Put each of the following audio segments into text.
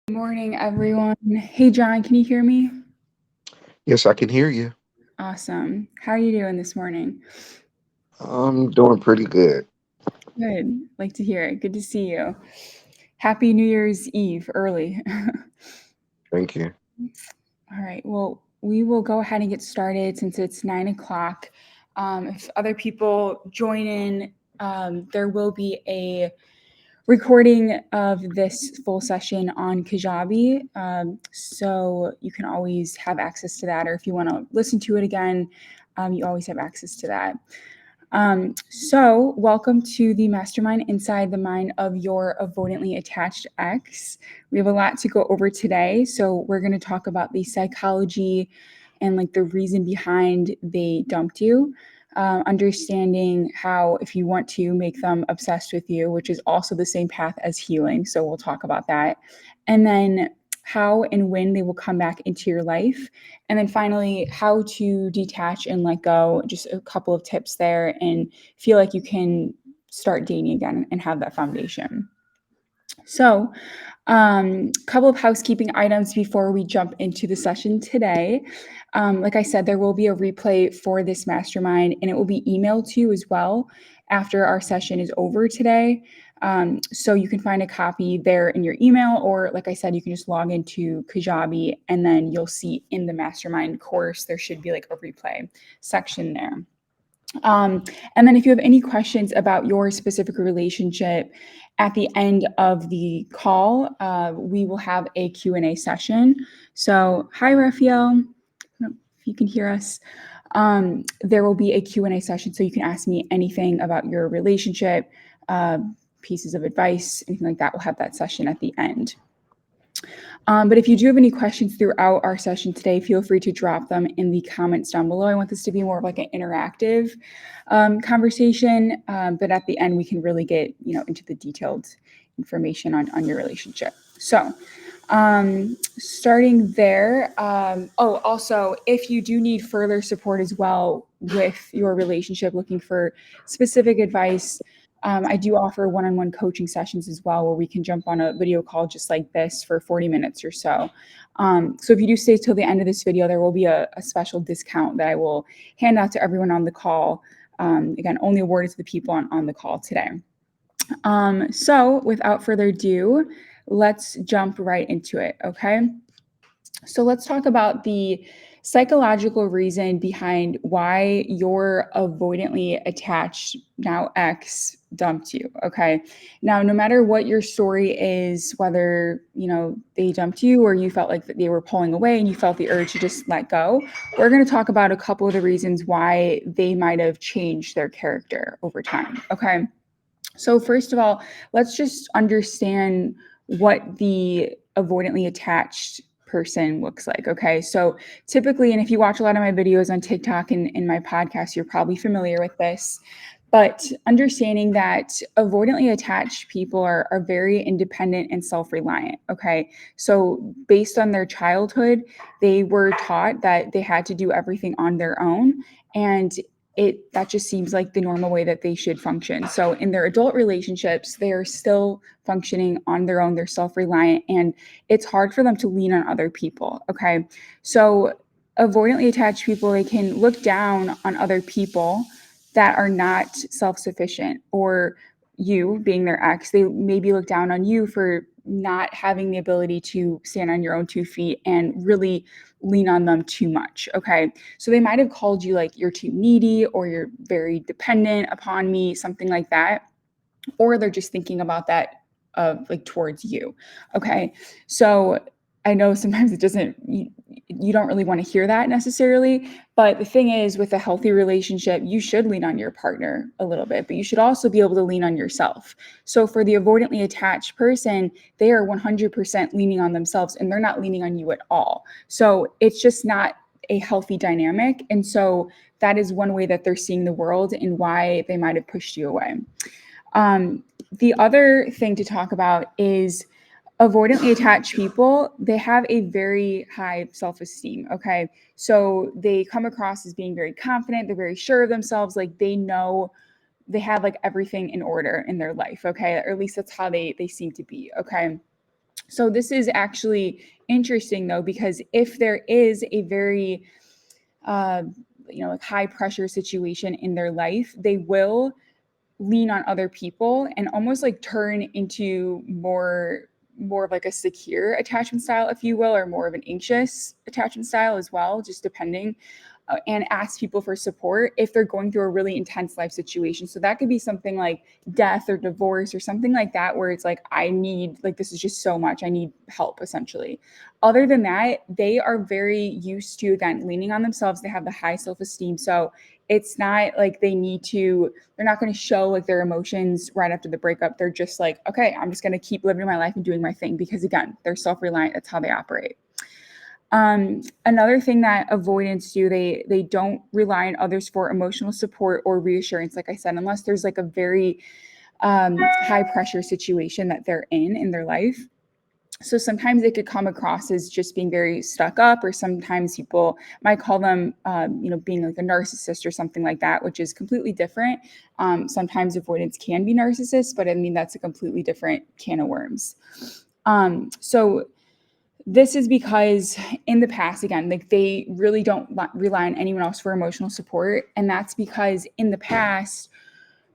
Good morning, everyone. Hey, John, can you hear me? Yes, I can hear you. Awesome. How are you doing this morning? I'm doing pretty good. Good. Like to hear it. Good to see you. Happy New Year's Eve early. Thank you. All right. Well, we will go ahead and get started since it's 9 o'clock. If other people join in, there will be a recording of this full session on Kajabi. So you can always have access to that, or if you want to listen to it again, you always have access to that. So, welcome to the Mastermind Inside the Mind of Your Avoidantly Attached Ex. We have a lot to go over today. So, we're going to talk about the psychology and like the reason behind they dumped you. Understanding how, if you want to make them obsessed with you, which is also the same path as healing. So, we'll talk about that. And then how and when they will come back into your life, and then finally, how to detach and let go. Just a couple of tips there and feel like you can start dating again and have that foundation. So, couple of housekeeping items before we jump into the session today. Like I said, there will be a replay for this mastermind and it will be emailed to you as well after our session is over today. So you can find a copy there in your email, or like I said, you can just log into Kajabi and then you'll see in the mastermind course, there should be like a replay section there. Um, and then if you have any questions about your specific relationship at the end of the call, we will have a Q&A session. So, hi, Raphael, if you can hear us. There will be a Q&A session, so you can ask me anything about your relationship, uh, pieces of advice, anything like that. We'll have that session at the end. But if you do have any questions throughout our session today, feel free to drop them in the comments down below. I want this to be more of like an interactive conversation, but at the end we can really get into the detailed information on your relationship. So starting there. Oh, also, if you do need further support as well with your relationship, looking for specific advice, I do offer one-on-one coaching sessions as well, where we can jump on a video call just like this for 40 minutes or so. So if you do stay till the end of this video, there will be a special discount that I will hand out to everyone on the call. Again, only awarded to the people on the call today. So without further ado, let's jump right into it, okay? So let's talk about the psychological reason behind why your avoidantly attached now ex dumped you, okay? Now, no matter what your story is, whether, they dumped you or you felt like that they were pulling away and you felt the urge to just let go, we're going to talk about a couple of the reasons why they might have changed their character over time, okay? So, first of all, let's just understand what the avoidantly attached person looks like. Okay. So, typically, and if you watch a lot of my videos on TikTok and in my podcast, you're probably familiar with this. But understanding that avoidantly attached people are very independent and self reliant. Okay. So, based on their childhood, they were taught that they had to do everything on their own. And that just seems like the normal way that they should function. So in their adult relationships, they are still functioning on their own, they're self-reliant, and it's hard for them to lean on other people. Okay. So avoidantly attached people, they can look down on other people that are not self-sufficient, or you being their ex, they maybe look down on you for not having the ability to stand on your own 2 feet and really lean on them too much. Okay. So they might have called you like you're too needy or you're very dependent upon me, something like that. Or they're just thinking about that like towards you. Okay. So I know sometimes it doesn't, you don't really want to hear that necessarily. But the thing is, with a healthy relationship, you should lean on your partner a little bit, but you should also be able to lean on yourself. So for the avoidantly attached person, they are 100% leaning on themselves and they're not leaning on you at all. So it's just not a healthy dynamic. And so that is one way that they're seeing the world and why they might have pushed you away. The other thing to talk about is avoidantly attached people, they have a very high self-esteem. Okay. So they come across as being very confident, they're very sure of themselves, like they know they have like everything in order in their life. Okay. Or at least that's how they seem to be. Okay. So this is actually interesting though, because if there is a very uh, like high pressure situation in their life, they will lean on other people and almost like turn into more of like a secure attachment style, if you will, or more of an anxious attachment style as well, just depending, and ask people for support if they're going through a really intense life situation. So that could be something like death or divorce or something like that, where it's like, I need, like, this is just so much, I need help, essentially. Other than that, they are very used to, again, leaning on themselves. They have the high self-esteem. So it's not like they're not going to show like their emotions right after the breakup. They're just like, okay, I'm just going to keep living my life and doing my thing, because again, they're self-reliant. That's how they operate. Another thing that avoidants do, they don't rely on others for emotional support or reassurance, like I said, unless there's like a very high pressure situation that they're in their life. So sometimes it could come across as just being very stuck up, or sometimes people might call them, being like a narcissist or something like that, which is completely different. Sometimes avoidance can be narcissists, but I mean, that's a completely different can of worms. So this is because in the past, again, like they really don't rely on anyone else for emotional support. And that's because in the past,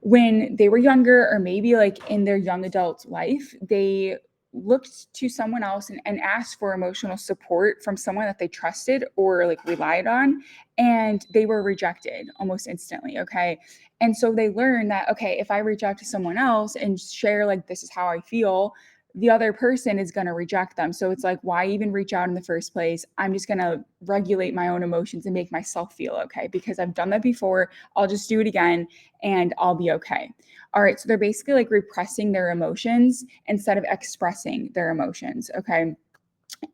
when they were younger, or maybe like in their young adult life, they looked to someone else and asked for emotional support from someone that they trusted or like relied on, and they were rejected almost instantly. Okay. And so they learned that, okay, if I reach out to someone else and share, like, this is how I feel, the other person is going to reject them. So it's like, why even reach out in the first place? I'm just going to regulate my own emotions and make myself feel okay, because I've done that before. I'll just do it again and I'll be okay. All right. So they're basically like repressing their emotions instead of expressing their emotions. Okay.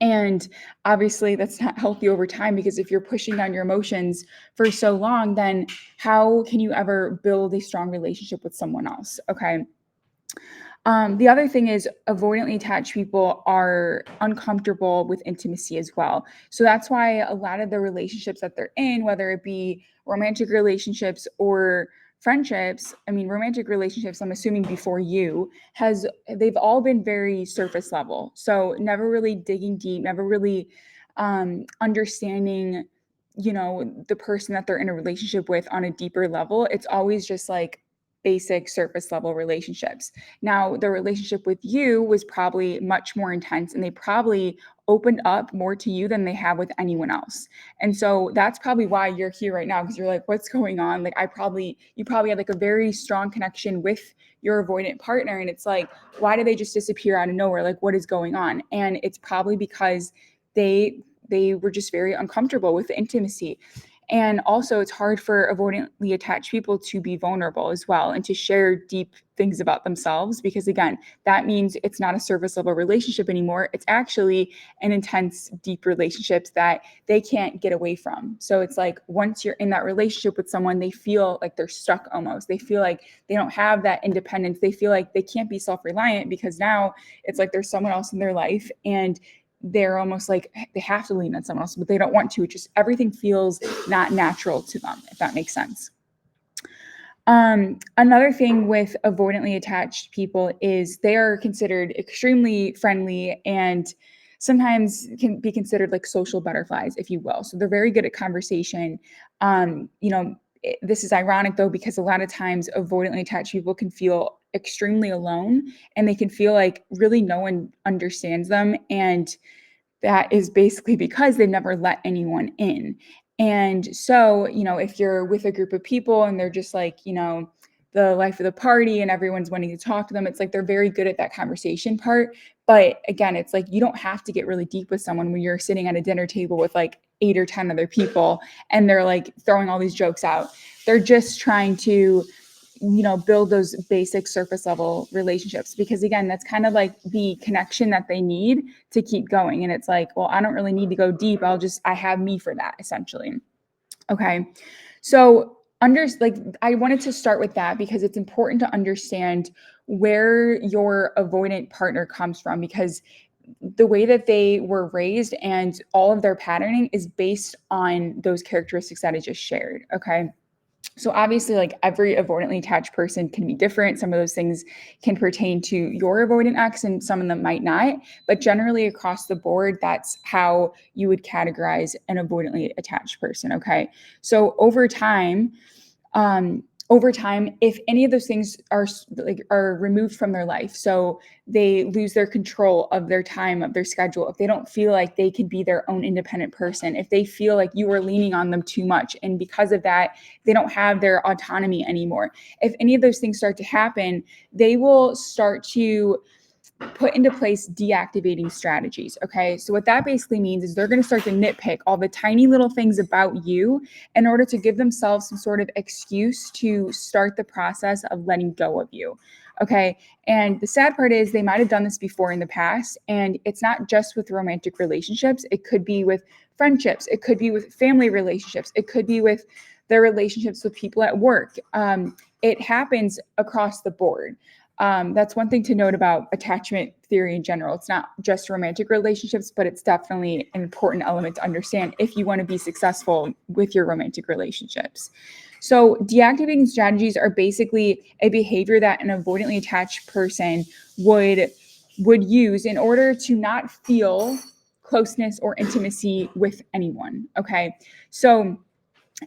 And obviously, that's not healthy over time, because if you're pushing down your emotions for so long, then how can you ever build a strong relationship with someone else? Okay. The other thing is, avoidantly attached people are uncomfortable with intimacy as well. So that's why a lot of the relationships that they're in, whether it be romantic relationships or friendships, I mean, romantic relationships, I'm assuming before you, they've all been very surface level. So never really digging deep, never really understanding, the person that they're in a relationship with on a deeper level. It's always just like basic surface level relationships. Now, the relationship with you was probably much more intense, and they probably opened up more to you than they have with anyone else. And so that's probably why you're here right now, because you're like, what's going on? Like, you probably had like a very strong connection with your avoidant partner. And it's like, why did they just disappear out of nowhere? Like, what is going on? And it's probably because they were just very uncomfortable with the intimacy. And also, it's hard for avoidantly attached people to be vulnerable as well and to share deep things about themselves, because, again, that means it's not a surface level relationship anymore. It's actually an intense, deep relationship that they can't get away from. So it's like, once you're in that relationship with someone, they feel like they're stuck almost. They feel like they don't have that independence. They feel like they can't be self reliant, because now it's like there's someone else in their life, and they're almost like they have to lean on someone else, but they don't want to. It just, everything feels not natural to them, if that makes sense. Another thing with avoidantly attached people is they are considered extremely friendly, and sometimes can be considered like social butterflies, if you will. So they're very good at conversation. This is ironic though, because a lot of times avoidantly attached people can feel extremely alone, and they can feel like really no one understands them. And that is basically because they've never let anyone in. And so, if you're with a group of people and they're just like, the life of the party and everyone's wanting to talk to them, it's like they're very good at that conversation part. But again, it's like you don't have to get really deep with someone when you're sitting at a dinner table with like 8 or 10 other people and they're like throwing all these jokes out. They're just trying to build those basic surface level relationships, because again, that's kind of like the connection that they need to keep going. And it's like, well, I don't really need to go deep. I have me for that, essentially. Okay. So I wanted to start with that because it's important to understand where your avoidant partner comes from, because the way that they were raised and all of their patterning is based on those characteristics that I just shared. Okay. So obviously, like every avoidantly attached person can be different. Some of those things can pertain to your avoidant ex and some of them might not. But generally across the board, that's how you would categorize an avoidantly attached person. Okay. So over time, if any of those things are removed from their life, so they lose their control of their time, of their schedule, if they don't feel like they can be their own independent person, if they feel like you are leaning on them too much, and because of that, they don't have their autonomy anymore. If any of those things start to happen, they will start to put into place deactivating strategies. Okay. So, what that basically means is they're going to start to nitpick all the tiny little things about you in order to give themselves some sort of excuse to start the process of letting go of you. Okay. And the sad part is they might have done this before in the past. And it's not just with romantic relationships, it could be with friendships, it could be with family relationships, it could be with their relationships with people at work. It happens across the board. That's one thing to note about attachment theory in general. It's not just romantic relationships, but it's definitely an important element to understand if you want to be successful with your romantic relationships. So, deactivating strategies are basically a behavior that an avoidantly attached person would use in order to not feel closeness or intimacy with anyone. Okay, so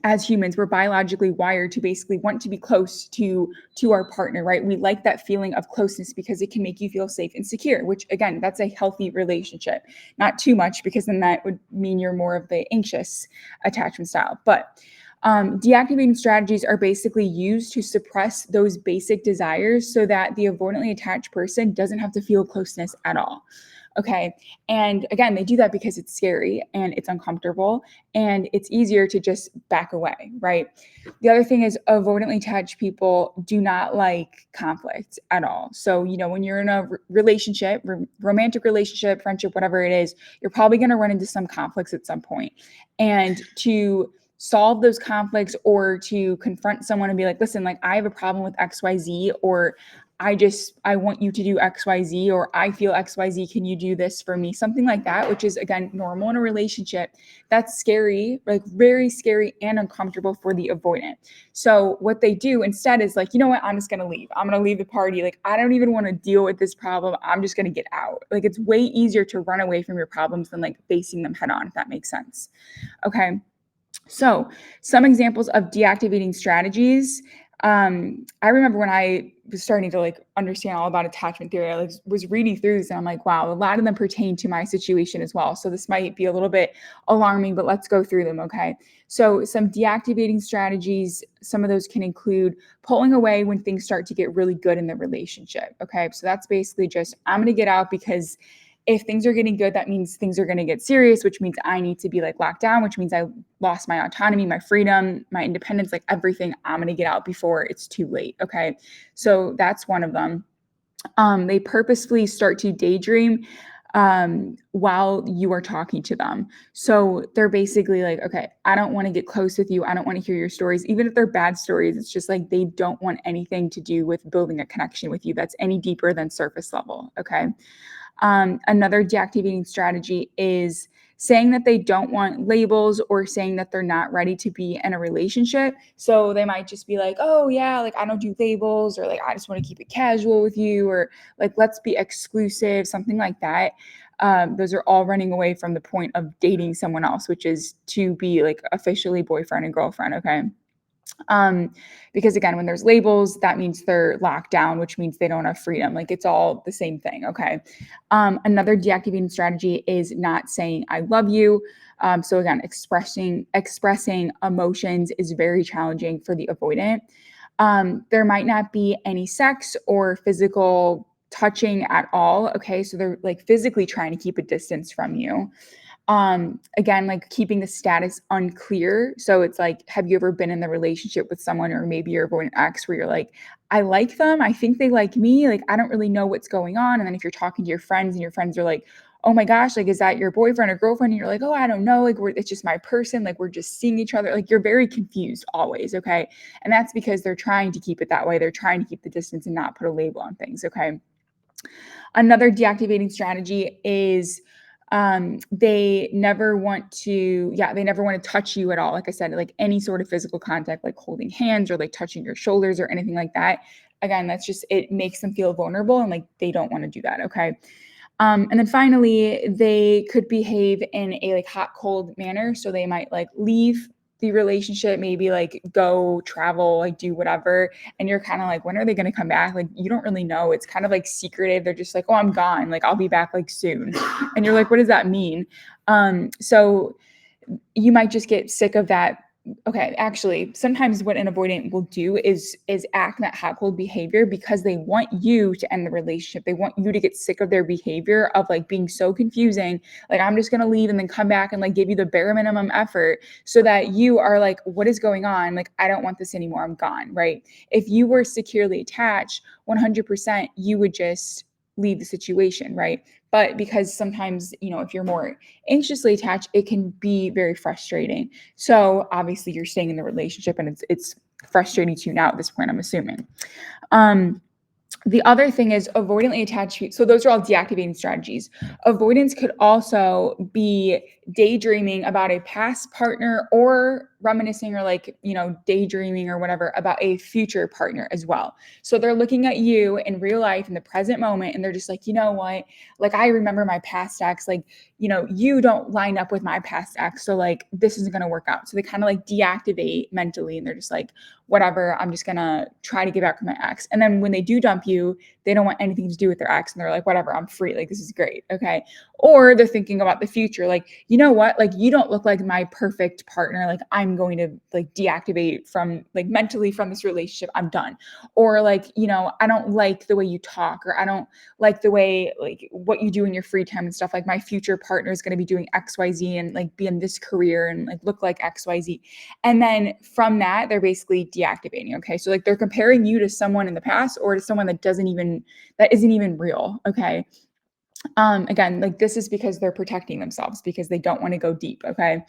as humans, we're biologically wired to basically want to be close to our partner, right? We like that feeling of closeness because it can make you feel safe and secure, which again, that's a healthy relationship. Not too much, because then that would mean you're more of the anxious attachment style. But deactivating strategies are basically used to suppress those basic desires so that the avoidantly attached person doesn't have to feel closeness at all. Okay. And again, they do that because it's scary and it's uncomfortable and it's easier to just back away, right? The other thing is avoidantly attached people do not like conflict at all. So, when you're in a relationship, romantic relationship, friendship, whatever it is, you're probably going to run into some conflicts at some point. And to solve those conflicts or to confront someone and be like, listen, like I have a problem with XYZ, or I want you to do XYZ, or I feel XYZ, can you do this for me? Something like that, which is again normal in a relationship. That's scary, like very scary and uncomfortable for the avoidant. So what they do instead is like, you know what, I'm just gonna leave. I'm gonna leave the party. Like, I don't even want to deal with this problem. I'm just gonna get out. Like, it's way easier to run away from your problems than like facing them head on, if that makes sense. Okay. So, some examples of deactivating strategies. I remember when I was starting to like understand all about attachment theory, I like, was reading through this and I'm like, wow, a lot of them pertain to my situation as well. So, this might be a little bit alarming, but let's go through them. Okay. So, some deactivating strategies, some of those can include pulling away when things start to get really good in the relationship. Okay. So, that's basically just, I'm going to get out because if things are getting good, that means things are going to get serious, which means I need to be like locked down, which means I lost my autonomy, my freedom, my independence, like everything. I'm going to get out before it's too late. Okay. So that's one of them. They purposefully start to daydream while you are talking to them. So they're basically like, okay, I don't want to get close with you. I don't want to hear your stories. Even if they're bad stories, it's just like they don't want anything to do with building a connection with you that's any deeper than surface level. Okay. Another deactivating strategy is saying that they don't want labels or saying that they're not ready to be in a relationship. So they might just be like, oh, yeah, like I don't do labels, or like I just want to keep it casual with you, or like let's be exclusive, something like that. Those are all running away from the point of dating someone else, which is to be like officially boyfriend and girlfriend. Okay. Because again, when there's labels, that means they're locked down, which means they don't have freedom. Like it's all the same thing. Okay. Another deactivating strategy is not saying I love you. So again, expressing emotions is very challenging for the avoidant. There might not be any sex or physical touching at all. Okay. So they're like physically trying to keep a distance from you. Again, like keeping the status unclear. So it's like, have you ever been in the relationship with someone, or maybe you're avoidant ex, where you're like, I like them, I think they like me, like I don't really know what's going on. And then if you're talking to your friends and your friends are like, oh my gosh, like is that your boyfriend or girlfriend, and you're like, oh, I don't know, like it's just my person, like we're just seeing each other, like you're very confused always. Okay. And that's because they're trying to keep it that way. They're trying to keep the distance and not put a label on things. Okay. Another deactivating strategy is They never want to, they never want to touch you at all. Like I said, like any sort of physical contact, like holding hands or like touching your shoulders or anything like that. Again, that's just, it makes them feel vulnerable and like they don't want to do that. Okay. And then finally, they could behave in a like hot, cold manner. So they might like leave the relationship, maybe like go travel, like do whatever. And you're kind of like, when are they going to come back? Like, you don't really know. It's kind of like secretive. They're just like, oh, I'm gone. Like, I'll be back like soon. And you're like, what does that mean? So you might just get sick of that. Okay, actually, sometimes what an avoidant will do is act that hot cold behavior because they want you to end the relationship. They want you to get sick of their behavior of like being so confusing. Like, I'm just gonna leave and then come back and like give you the bare minimum effort so that you are like, what is going on? Like, I don't want this anymore. I'm gone, right? If you were securely attached, 100%, you would just leave the situation, right? But because sometimes, if you're more anxiously attached, it can be very frustrating. So obviously you're staying in the relationship and it's frustrating to you now at this point, I'm assuming. The other thing is avoidantly attached. So those are all deactivating strategies. Avoidance could also be daydreaming about a past partner or reminiscing or like, daydreaming or whatever about a future partner as well. So they're looking at you in real life in the present moment and they're just like, you know what? Like, I remember my past ex, like, you don't line up with my past ex. So like, this isn't going to work out. So they kind of like deactivate mentally and they're just like, whatever, I'm just gonna try to get back with my ex. And then when they do dump you, they don't want anything to do with their ex and they're like, whatever, I'm free. Like, this is great. Okay. Or they're thinking about the future. Like, you know what? Like, you don't look like my perfect partner. Like, I'm going to like deactivate from like mentally from this relationship. I'm done. Or like, I don't like the way you talk, or I don't like the way like what you do in your free time and stuff. Like, my future partner is going to be doing XYZ and like be in this career and like look like XYZ. And then from that, they're basically deactivating. Okay. So like they're comparing you to someone in the past or to someone that isn't even real. Okay. Again, like this is because they're protecting themselves because they don't want to go deep. Okay.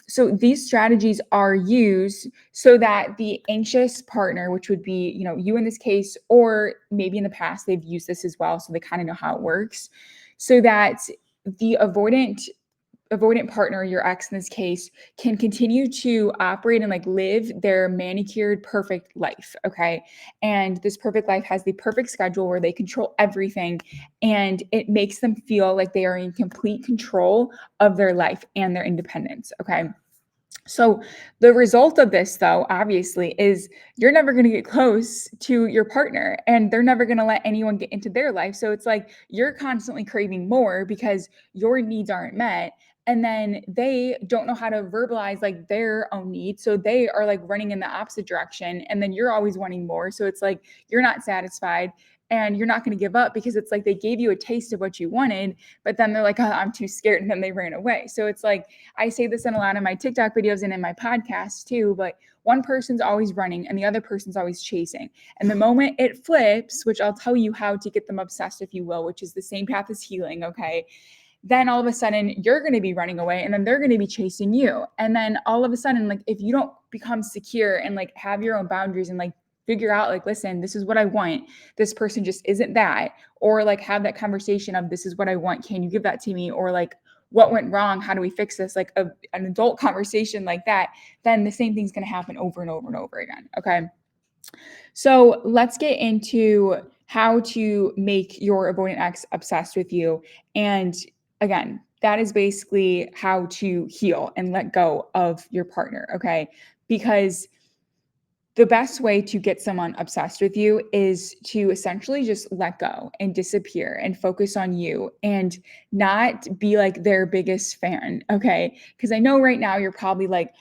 So these strategies are used so that the anxious partner, which would be, you in this case, or maybe in the past, they've used this as well. So they kind of know how it works, so that the avoidant partner, your ex in this case, can continue to operate and like live their manicured perfect life. Okay. And this perfect life has the perfect schedule where they control everything and it makes them feel like they are in complete control of their life and their independence. Okay. So the result of this, though, obviously, is you're never going to get close to your partner and they're never going to let anyone get into their life. So it's like you're constantly craving more because your needs aren't met. And then they don't know how to verbalize like their own needs. So they are like running in the opposite direction. And then you're always wanting more. So it's like you're not satisfied and you're not going to give up because it's like they gave you a taste of what you wanted, but then they're like, oh, I'm too scared. And then they ran away. So it's like, I say this in a lot of my TikTok videos and in my podcast too, but one person's always running and the other person's always chasing. And the moment it flips, which I'll tell you how to get them obsessed, if you will, which is the same path as healing. Okay. Then all of a sudden you're going to be running away and then they're going to be chasing you. And then all of a sudden, like if you don't become secure and like have your own boundaries and like figure out like, listen, this is what I want. This person just isn't that. Or like have that conversation of this is what I want. Can you give that to me? Or like, what went wrong? How do we fix this? Like an adult conversation like that, then the same thing's going to happen over and over and over again. Okay. So let's get into how to make your avoidant ex obsessed with you. And again, that is basically how to heal and let go of your partner. Okay. Because the best way to get someone obsessed with you is to essentially just let go and disappear and focus on you and not be like their biggest fan. Okay. Because I know right now you're probably like,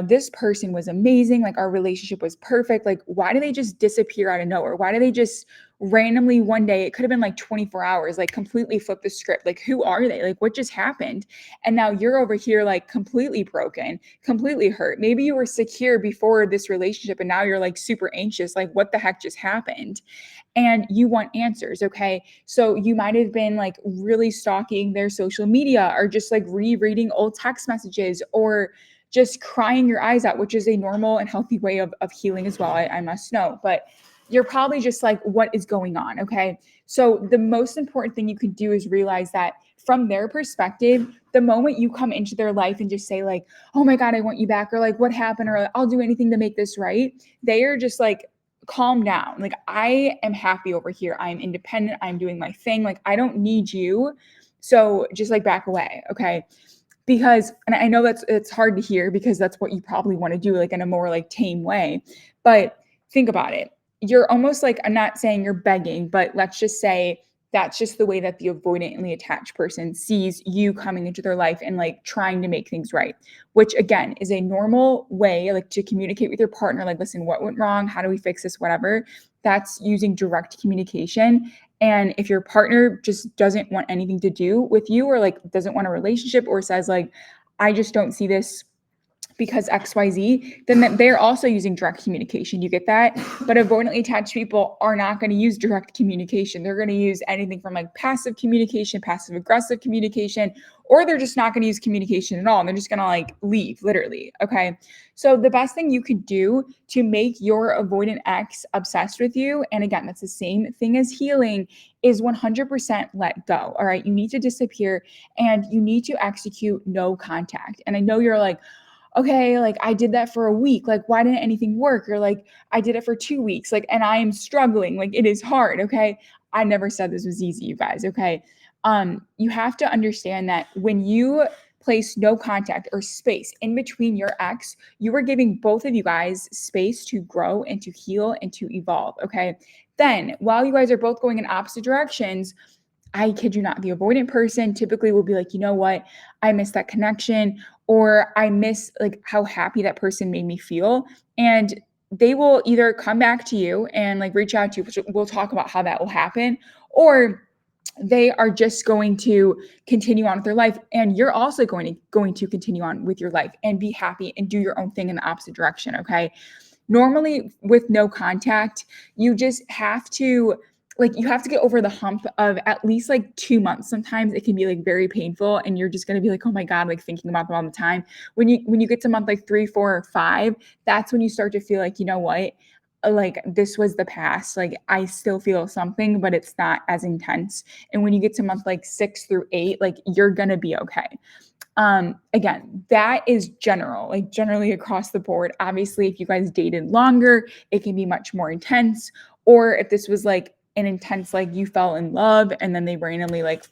this person was amazing. Like our relationship was perfect. Like, why do they just disappear out of nowhere? Why do they just randomly one day, it could have been like 24 hours, like completely flip the script? Like, who are they? Like, what just happened? And now you're over here, like completely broken, completely hurt. Maybe you were secure before this relationship and now you're like super anxious. Like, what the heck just happened? And you want answers. Okay. So you might have been like really stalking their social media or just like rereading old text messages or just crying your eyes out, which is a normal and healthy way of healing as well. I must know, but you're probably just like, what is going on? Okay. So the most important thing you can do is realize that from their perspective, the moment you come into their life and just say like, oh my God, I want you back, or like, what happened, or I'll do anything to make this right, they are just like, calm down. Like, I am happy over here. I'm independent. I'm doing my thing. Like, I don't need you. So just like back away. Okay. Because, and I know it's hard to hear because that's what you probably want to do, like in a more like tame way. But think about it. You're almost like, I'm not saying you're begging, but let's just say that's just the way that the avoidantly attached person sees you coming into their life and like trying to make things right, which again is a normal way like to communicate with your partner. Like, listen, what went wrong? How do we fix this? Whatever. That's using direct communication. And if your partner just doesn't want anything to do with you, or like doesn't want a relationship, or says like, I just don't see this because XYZ, then they're also using direct communication. You get that? But avoidantly attached people are not going to use direct communication. They're going to use anything from like passive communication, passive aggressive communication, or they're just not going to use communication at all. And they're just going to like leave, literally. Okay. So the best thing you could do to make your avoidant ex obsessed with you, and again, that's the same thing as healing, is 100% let go. All right. You need to disappear and you need to execute no contact. And I know you're like, okay, like I did that for a week. Like, why didn't anything work? Or like, I did it for 2 weeks. Like, and I am struggling. Like, it is hard. Okay. I never said this was easy, you guys. Okay. You have to understand that when you place no contact or space in between your ex, you are giving both of you guys space to grow and to heal and to evolve. Okay. Then, while you guys are both going in opposite directions, I kid you not, the avoidant person typically will be like, you know what? I miss that connection, or I miss like how happy that person made me feel. And they will either come back to you and like reach out to you, which we'll talk about how that will happen, or they are just going to continue on with their life, and you're also going to continue on with your life and be happy and do your own thing in the opposite direction. Okay. Normally with no contact, you just have to like, you have to get over the hump of at least like 2 months. Sometimes it can be like very painful and you're just going to be like, oh my God, like thinking about them all the time. When you get to month like 3, 4, or 5, that's when you start to feel like, you know what, like this was the past. Like I still feel something, but it's not as intense. And when you get to month like 6 through 8, like you're gonna be okay. Again, that is general, like generally across the board. Obviously, if you guys dated longer, it can be much more intense. Or if this was like an intense, like you fell in love and then they randomly like,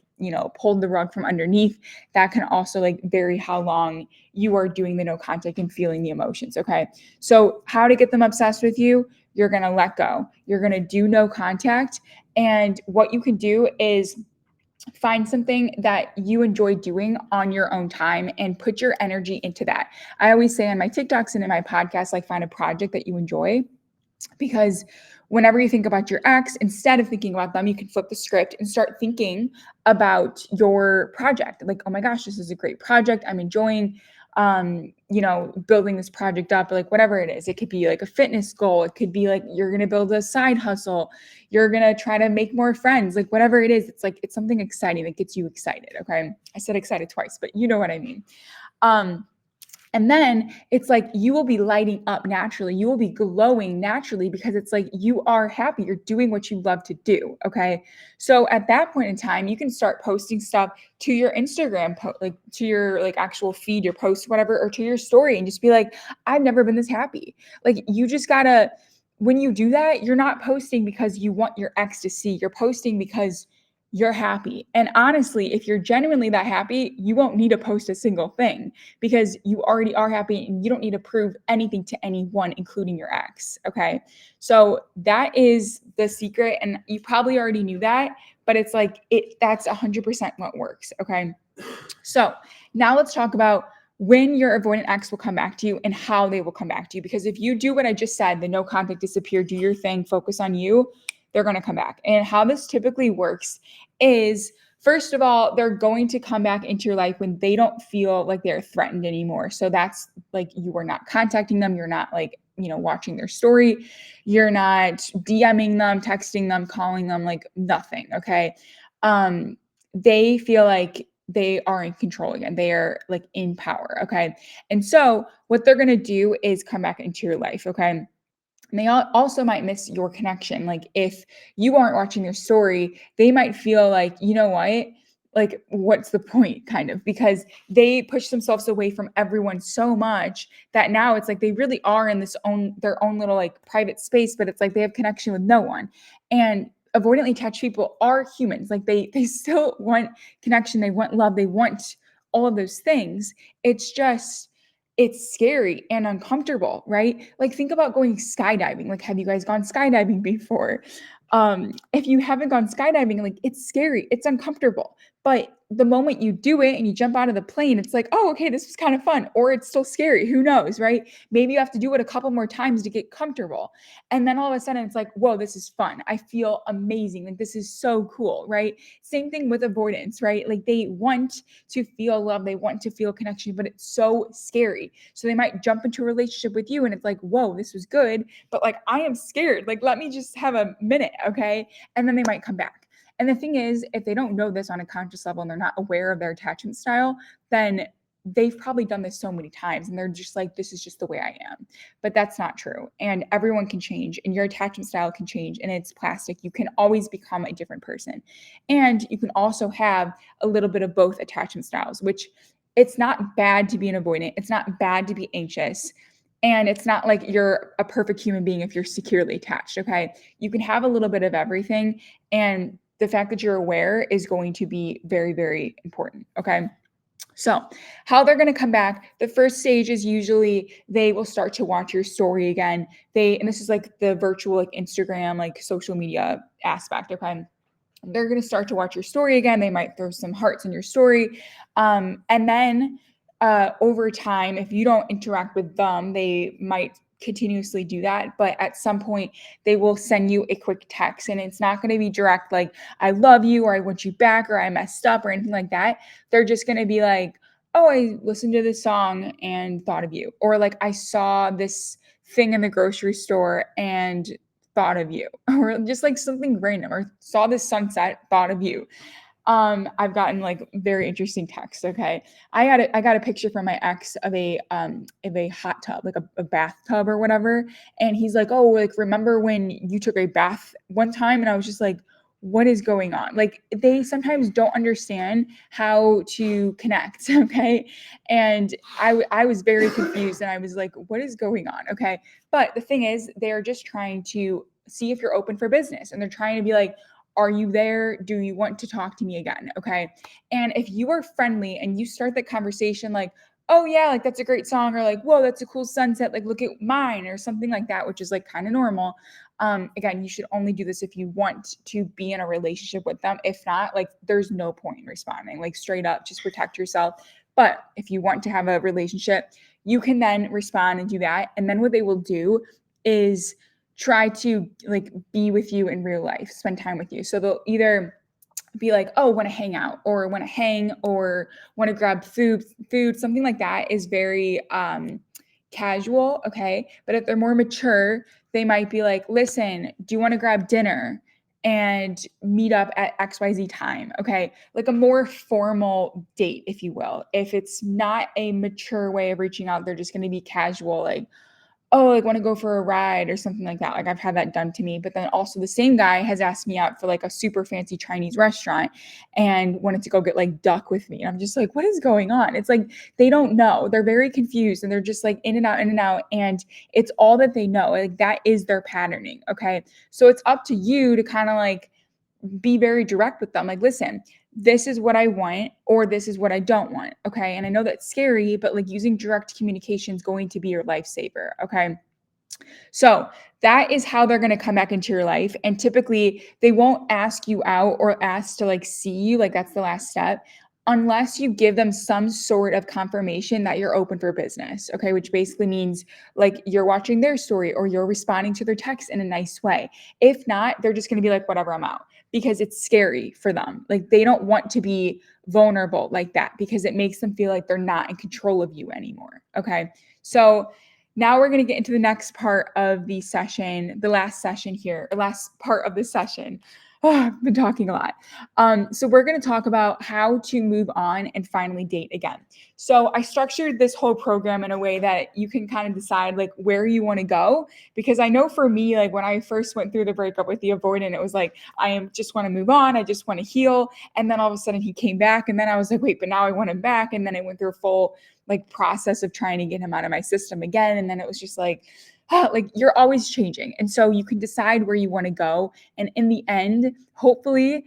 pulled the rug from underneath, that can also like vary how long you are doing the no contact and feeling the emotions. Okay. So how to get them obsessed with you? You're going to let go. You're going to do no contact. And what you can do is find something that you enjoy doing on your own time and put your energy into that. I always say on my TikToks and in my podcast, like find a project that you enjoy, because whenever you think about your ex, instead of thinking about them, you can flip the script and start thinking about your project. Like, oh my gosh, this is a great project. I'm enjoying building this project up, like whatever it is. It could be like a fitness goal. It could be like you're going to build a side hustle. You're going to try to make more friends, like whatever it is. It's like, it's something exciting that gets you excited. Okay. I said excited twice, but you know what I mean. And then it's like you will be lighting up naturally. You will be glowing naturally because it's like you are happy. You're doing what you love to do. Okay. So at that point in time, you can start posting stuff to your Instagram, like to your like actual feed, your post, whatever, or to your story, and just be like, I've never been this happy. Like you just gotta, when you do that, you're not posting because you want your ex to see. You're posting because you're happy. And honestly, if you're genuinely that happy, you won't need to post a single thing because you already are happy and you don't need to prove anything to anyone, including your ex. Okay. So that is the secret. And you probably already knew that, but it's like that's 100% what works. Okay. So now let's talk about when your avoidant ex will come back to you and how they will come back to you. Because if you do what I just said, the no contact, disappear, do your thing, focus on you, they're going to come back. And how this typically works is, first of all, they're going to come back into your life when they don't feel like they're threatened anymore. So that's like you are not contacting them. You're not like, watching their story. You're not DMing them, texting them, calling them, like nothing. Okay. They feel like they are in control again. They are like in power. Okay. And so what they're going to do is come back into your life. Okay. And they also might miss your connection. Like if you aren't watching their story, they might feel like, you know what? like, what's the point kind of? Because they push themselves away from everyone so much that now it's like they really are in their own little like private space, but it's like they have connection with no one. And avoidantly attached people are humans. Like they still want connection, they want love, they want all of those things. It's just it's scary and uncomfortable, right? Like think about going skydiving. Like have you guys gone skydiving before? If you haven't gone skydiving, like it's scary, it's uncomfortable. But the moment you do it and you jump out of the plane, it's like, oh, okay, this was kind of fun, or it's still scary. Who knows, right? Maybe you have to do it a couple more times to get comfortable. And then all of a sudden it's like, whoa, this is fun. I feel amazing. Like this is so cool, right? Same thing with avoidance, right? Like they want to feel love, they want to feel connection, but it's so scary. So they might jump into a relationship with you and it's like, whoa, this was good, but like I am scared. Like, let me just have a minute, okay? And then they might come back. And the thing is, if they don't know this on a conscious level and they're not aware of their attachment style, then they've probably done this so many times and they're just like, this is just the way I am. But that's not true. And everyone can change and your attachment style can change and it's plastic. You can always become a different person. And you can also have a little bit of both attachment styles, which it's not bad to be an avoidant. It's not bad to be anxious. And it's not like you're a perfect human being if you're securely attached. Okay. You can have a little bit of everything. And the fact that you're aware is going to be very, very important. Okay. So, how they're going to come back, the first stage is usually they will start to watch your story again. And this is like the virtual, like Instagram, like social media aspect. Okay. They're going to start to watch your story again. They might throw some hearts in your story. And then over time, if you don't interact with them, they might continuously do that. But at some point, they will send you a quick text. And it's not going to be direct, like, I love you, or I want you back, or I messed up, or anything like that. They're just going to be like, oh, I listened to this song and thought of you. Or like, I saw this thing in the grocery store and thought of you, or just like something random, or saw this sunset, thought of you. I've gotten like very interesting texts. Okay. I got a picture from my ex of a hot tub, like a bathtub or whatever. And he's like, oh, like remember when you took a bath one time? And I was just like, what is going on? Like they sometimes don't understand how to connect. Okay. And I was very confused and I was like, what is going on? Okay. But the thing is, they're just trying to see if you're open for business and they're trying to be like, are you there? Do you want to talk to me again? Okay. And if you are friendly and you start that conversation like, oh yeah, like that's a great song, or like, whoa, that's a cool sunset, like look at mine, or something like that, which is like kind of normal. Again, you should only do this if you want to be in a relationship with them. If not, like there's no point in responding. Like straight up, just protect yourself. But if you want to have a relationship, you can then respond and do that. And then what they will do is try to like be with you in real life, spend time with you. So they'll either be like, oh, want to hang out, or want to hang, or want to grab food, something like that is very casual. Okay. But if they're more mature, they might be like, listen, do you want to grab dinner and meet up at XYZ time? Okay. Like a more formal date, if you will. If it's not a mature way of reaching out, they're just going to be casual, like, oh, like want to go for a ride or something like that. Like I've had that done to me. But then also the same guy has asked me out for like a super fancy Chinese restaurant and wanted to go get like duck with me. And I'm just like, what is going on? It's like they don't know. They're very confused and they're just like in and out, in and out. And it's all that they know. Like that is their patterning. Okay. So it's up to you to kind of like be very direct with them. Like, listen, this is what I want, or this is what I don't want. Okay. And I know that's scary, but like using direct communication is going to be your lifesaver. Okay. So that is how they're going to come back into your life. And typically they won't ask you out or ask to like see you. Like that's the last step. Unless you give them some sort of confirmation that you're open for business. Okay. Which basically means like you're watching their story or you're responding to their text in a nice way. If not, they're just going to be like, whatever, I'm out, because it's scary for them. Like they don't want to be vulnerable like that because it makes them feel like they're not in control of you anymore. Okay. So now we're going to get into the next part of the session, the last session here, or last part of the session. Oh, I've been talking a lot. So we're going to talk about how to move on and finally date again. So I structured this whole program in a way that you can kind of decide like where you want to go. Because I know for me, like when I first went through the breakup with the avoidant, it was like, just want to move on. I just want to heal. And then all of a sudden he came back. And then I was like, wait, but now I want him back. And then I went through a full like process of trying to get him out of my system again. And then it was just like you're always changing. And so you can decide where you want to go. And in the end, hopefully,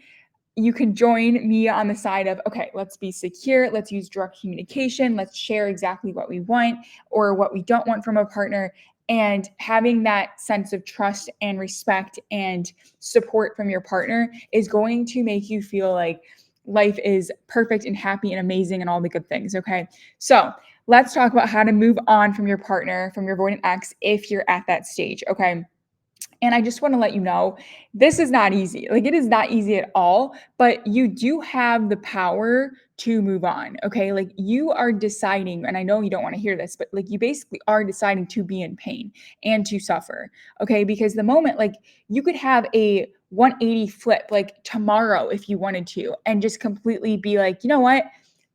you can join me on the side of, okay, let's be secure. Let's use direct communication. Let's share exactly what we want or what we don't want from a partner. And having that sense of trust and respect and support from your partner is going to make you feel like life is perfect and happy and amazing and all the good things. Okay. So let's talk about how to move on from your partner, from your avoidant ex, if you're at that stage. Okay. And I just want to let you know, this is not easy. Like, it is not easy at all, but you do have the power to move on. Okay. Like, you are deciding, and I know you don't want to hear this, but like, you basically are deciding to be in pain and to suffer. Okay. Because the moment, like, you could have a 180 flip like tomorrow if you wanted to, and just completely be like, you know what?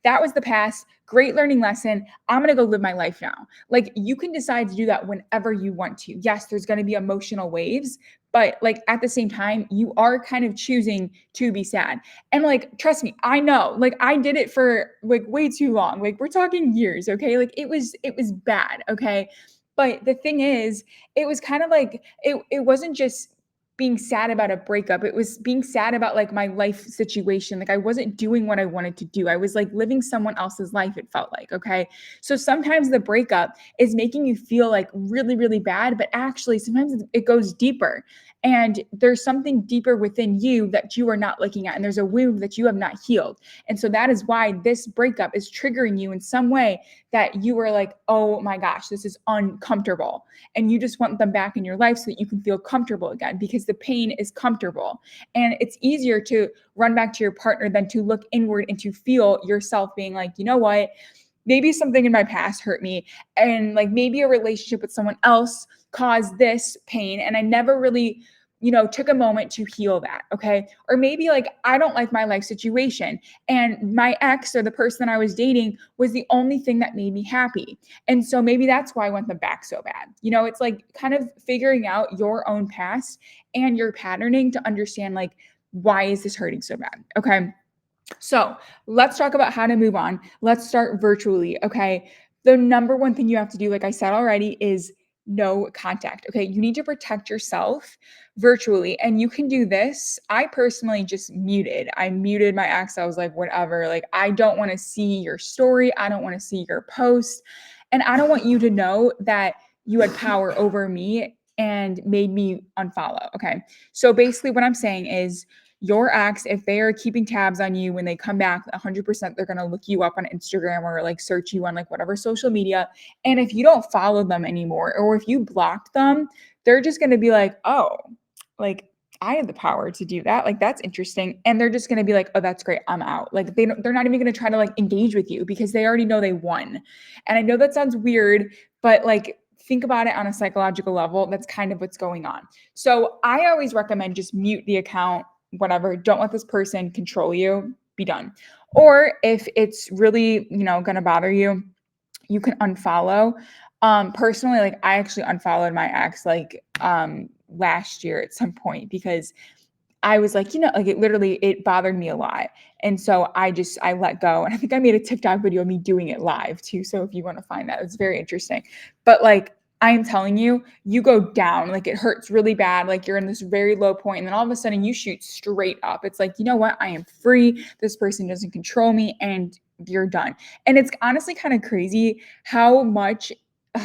That was the past. Great learning lesson. I'm going to go live my life now. Like, you can decide to do that whenever you want to. Yes, there's going to be emotional waves, but like at the same time, you are kind of choosing to be sad. And like, trust me, I know, like I did it for like way too long. Like, we're talking years, okay? Like, it was bad, okay? But the thing is, it was kind of like it wasn't just being sad about a breakup. It was being sad about like my life situation. Like, I wasn't doing what I wanted to do. I was like living someone else's life, it felt like, okay? So sometimes the breakup is making you feel like really, really bad, but actually sometimes it goes deeper. And there's something deeper within you that you are not looking at. And there's a wound that you have not healed. And so that is why this breakup is triggering you in some way that you are like, oh my gosh, this is uncomfortable. And you just want them back in your life so that you can feel comfortable again, because the pain is comfortable. And it's easier to run back to your partner than to look inward and to feel yourself being like, you know what? Maybe something in my past hurt me, and like maybe a relationship with someone else caused this pain, and I never really took a moment to heal that. Okay. Or maybe like I don't like my life situation, and my ex or the person I was dating was the only thing that made me happy. And so maybe that's why I want them back so bad. It's like kind of figuring out your own past and your patterning to understand like, why is this hurting so bad? Okay. So let's talk about how to move on. Let's start virtually. Okay. The number one thing you have to do, like I said already, is no contact. Okay. You need to protect yourself virtually. And you can do this. I personally just muted. I muted my ex. I was like, whatever. Like, I don't want to see your story. I don't want to see your post. And I don't want you to know that you had power over me and made me unfollow. Okay. So basically, what I'm saying is, your ex, if they are keeping tabs on you when they come back, 100% they're going to look you up on Instagram or like search you on like whatever social media. And if you don't follow them anymore, or if you blocked them, they're just going to be like, oh, like I have the power to do that. Like, that's interesting. And they're just going to be like, oh, that's great. I'm out. Like, they're not even going to try to like engage with you because they already know they won. And I know that sounds weird, but like, think about it on a psychological level. That's kind of what's going on. So I always recommend just mute the account, whatever. Don't let this person control you. Be done. Or if it's really, going to bother you, you can unfollow. Personally, like I actually unfollowed my ex like last year at some point because I was like, like it bothered me a lot. And so I let go. And I think I made a TikTok video of me doing it live too. So if you want to find that, it's very interesting. But like, I'm telling you, you go down, like it hurts really bad. Like, you're in this very low point, and then all of a sudden you shoot straight up. It's like, you know what? I am free. This person doesn't control me, and you're done. And it's honestly kind of crazy how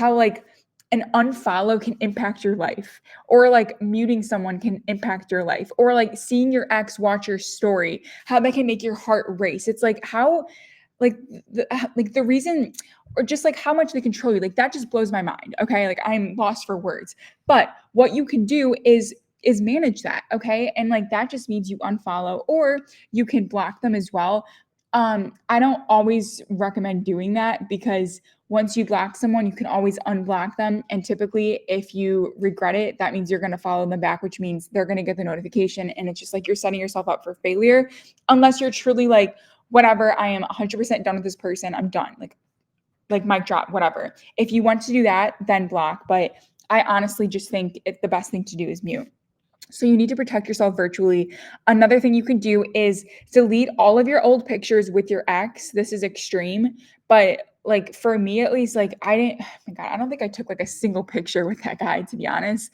like an unfollow can impact your life, or like muting someone can impact your life, or like seeing your ex watch your story, how that can make your heart race. It's like how like the reason, or just like how much they control you, like that just blows my mind. Okay, like I'm lost for words. But what you can do is manage that. Okay, and like that just means you unfollow, or you can block them as well. I don't always recommend doing that because once you block someone, you can always unblock them. And typically, if you regret it, that means you're going to follow them back, which means they're going to get the notification. And it's just like you're setting yourself up for failure unless you're truly like, whatever, I am 100% done with this person. I'm done. Like mic drop, whatever. If you want to do that, then block. But I honestly just think the best thing to do is mute. So you need to protect yourself virtually. Another thing you can do is delete all of your old pictures with your ex. This is extreme, but like for me at least, like I didn't, oh my God, I don't think I took like a single picture with that guy, to be honest.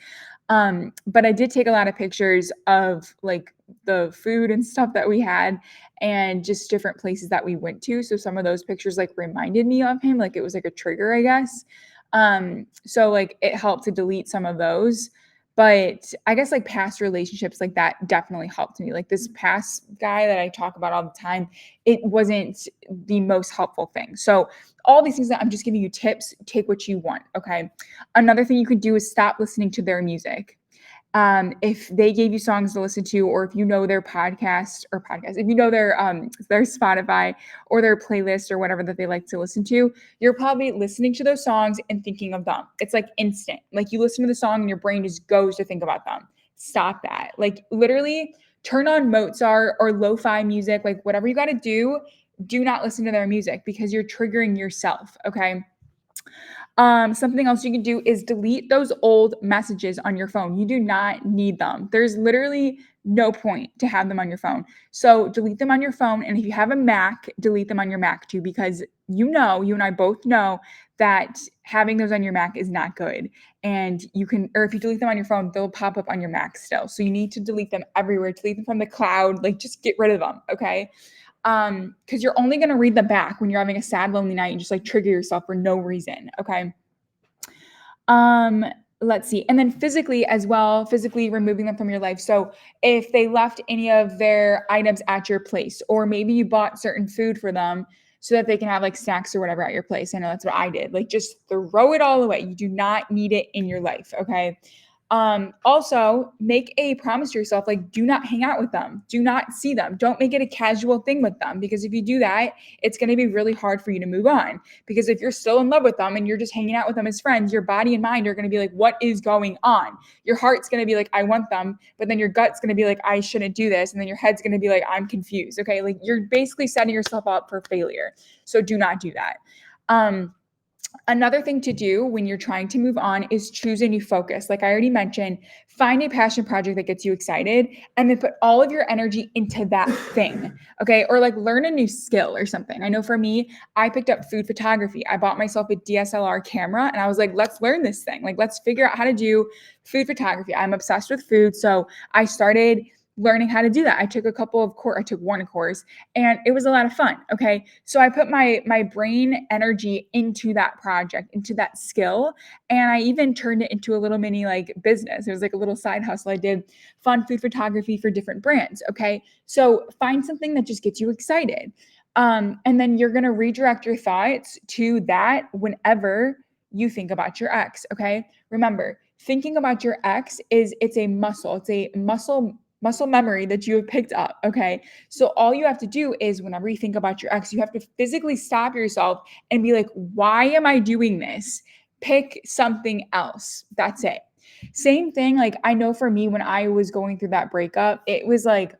But I did take a lot of pictures of like the food and stuff that we had and just different places that we went to. So some of those pictures like reminded me of him, like it was like a trigger, I guess. So like it helped to delete some of those. But I guess like past relationships like that definitely helped me. Like this past guy that I talk about all the time, it wasn't the most helpful thing. So all these things that I'm just giving you tips, take what you want. Okay. Another thing you could do is stop listening to their music. If they gave you songs to listen to, or if you know their if you know their Spotify or their playlist or whatever that they like to listen to, you're probably listening to those songs and thinking of them. It's like instant. Like you listen to the song and your brain just goes to think about them. Stop that. Like literally turn on Mozart or lo-fi music, like whatever you got to do. Do not listen to their music because you're triggering yourself. Okay. Something else you can do is delete those old messages on your phone. You do not need them. There's literally no point to have them on your phone. So delete them on your phone. And if you have a Mac, delete them on your Mac too, because you and I both know that having those on your Mac is not good. And or if you delete them on your phone, they'll pop up on your Mac still. So you need to delete them everywhere, delete them from the cloud, like just get rid of them. Okay. Because you're only going to read them back when you're having a sad, lonely night and just like trigger yourself for no reason. Okay. Um, let's see. And then physically as well, physically removing them from your life. So if they left any of their items at your place, or maybe you bought certain food for them so that they can have like snacks or whatever at your place. I know that's what I did. Like just throw it all away. You do not need it in your life. Okay. Also make a promise to yourself, like do not hang out with them, do not see them, don't make it a casual thing with them, because if you do that, it's going to be really hard for you to move on. Because if you're still in love with them and you're just hanging out with them as friends, your body and mind are going to be like, what is going on? Your heart's going to be like, I want them, but then your gut's going to be like, I shouldn't do this, and then your head's going to be like, I'm confused. Okay, like you're basically setting yourself up for failure. So do not do that. Another thing to do when you're trying to move on is choose a new focus. Like I already mentioned, find a passion project that gets you excited and then put all of your energy into that thing. Okay. Or like learn a new skill or something. I know for me, I picked up food photography. I bought myself a DSLR camera and I was like, let's learn this thing. Like, let's figure out how to do food photography. I'm obsessed with food. So I started learning how to do that. I took I took one course and it was a lot of fun. Okay. So I put my brain energy into that project, into that skill. And I even turned it into a little mini like business. It was like a little side hustle. I did fun food photography for different brands. Okay. So find something that just gets you excited. And then you're going to redirect your thoughts to that whenever you think about your ex. Okay. Remember, thinking about your ex it's a muscle. It's a muscle memory that you have picked up. Okay. So all you have to do is whenever you think about your ex, you have to physically stop yourself and be like, why am I doing this? Pick something else. That's it. Same thing. Like, I know for me, when I was going through that breakup, it was like,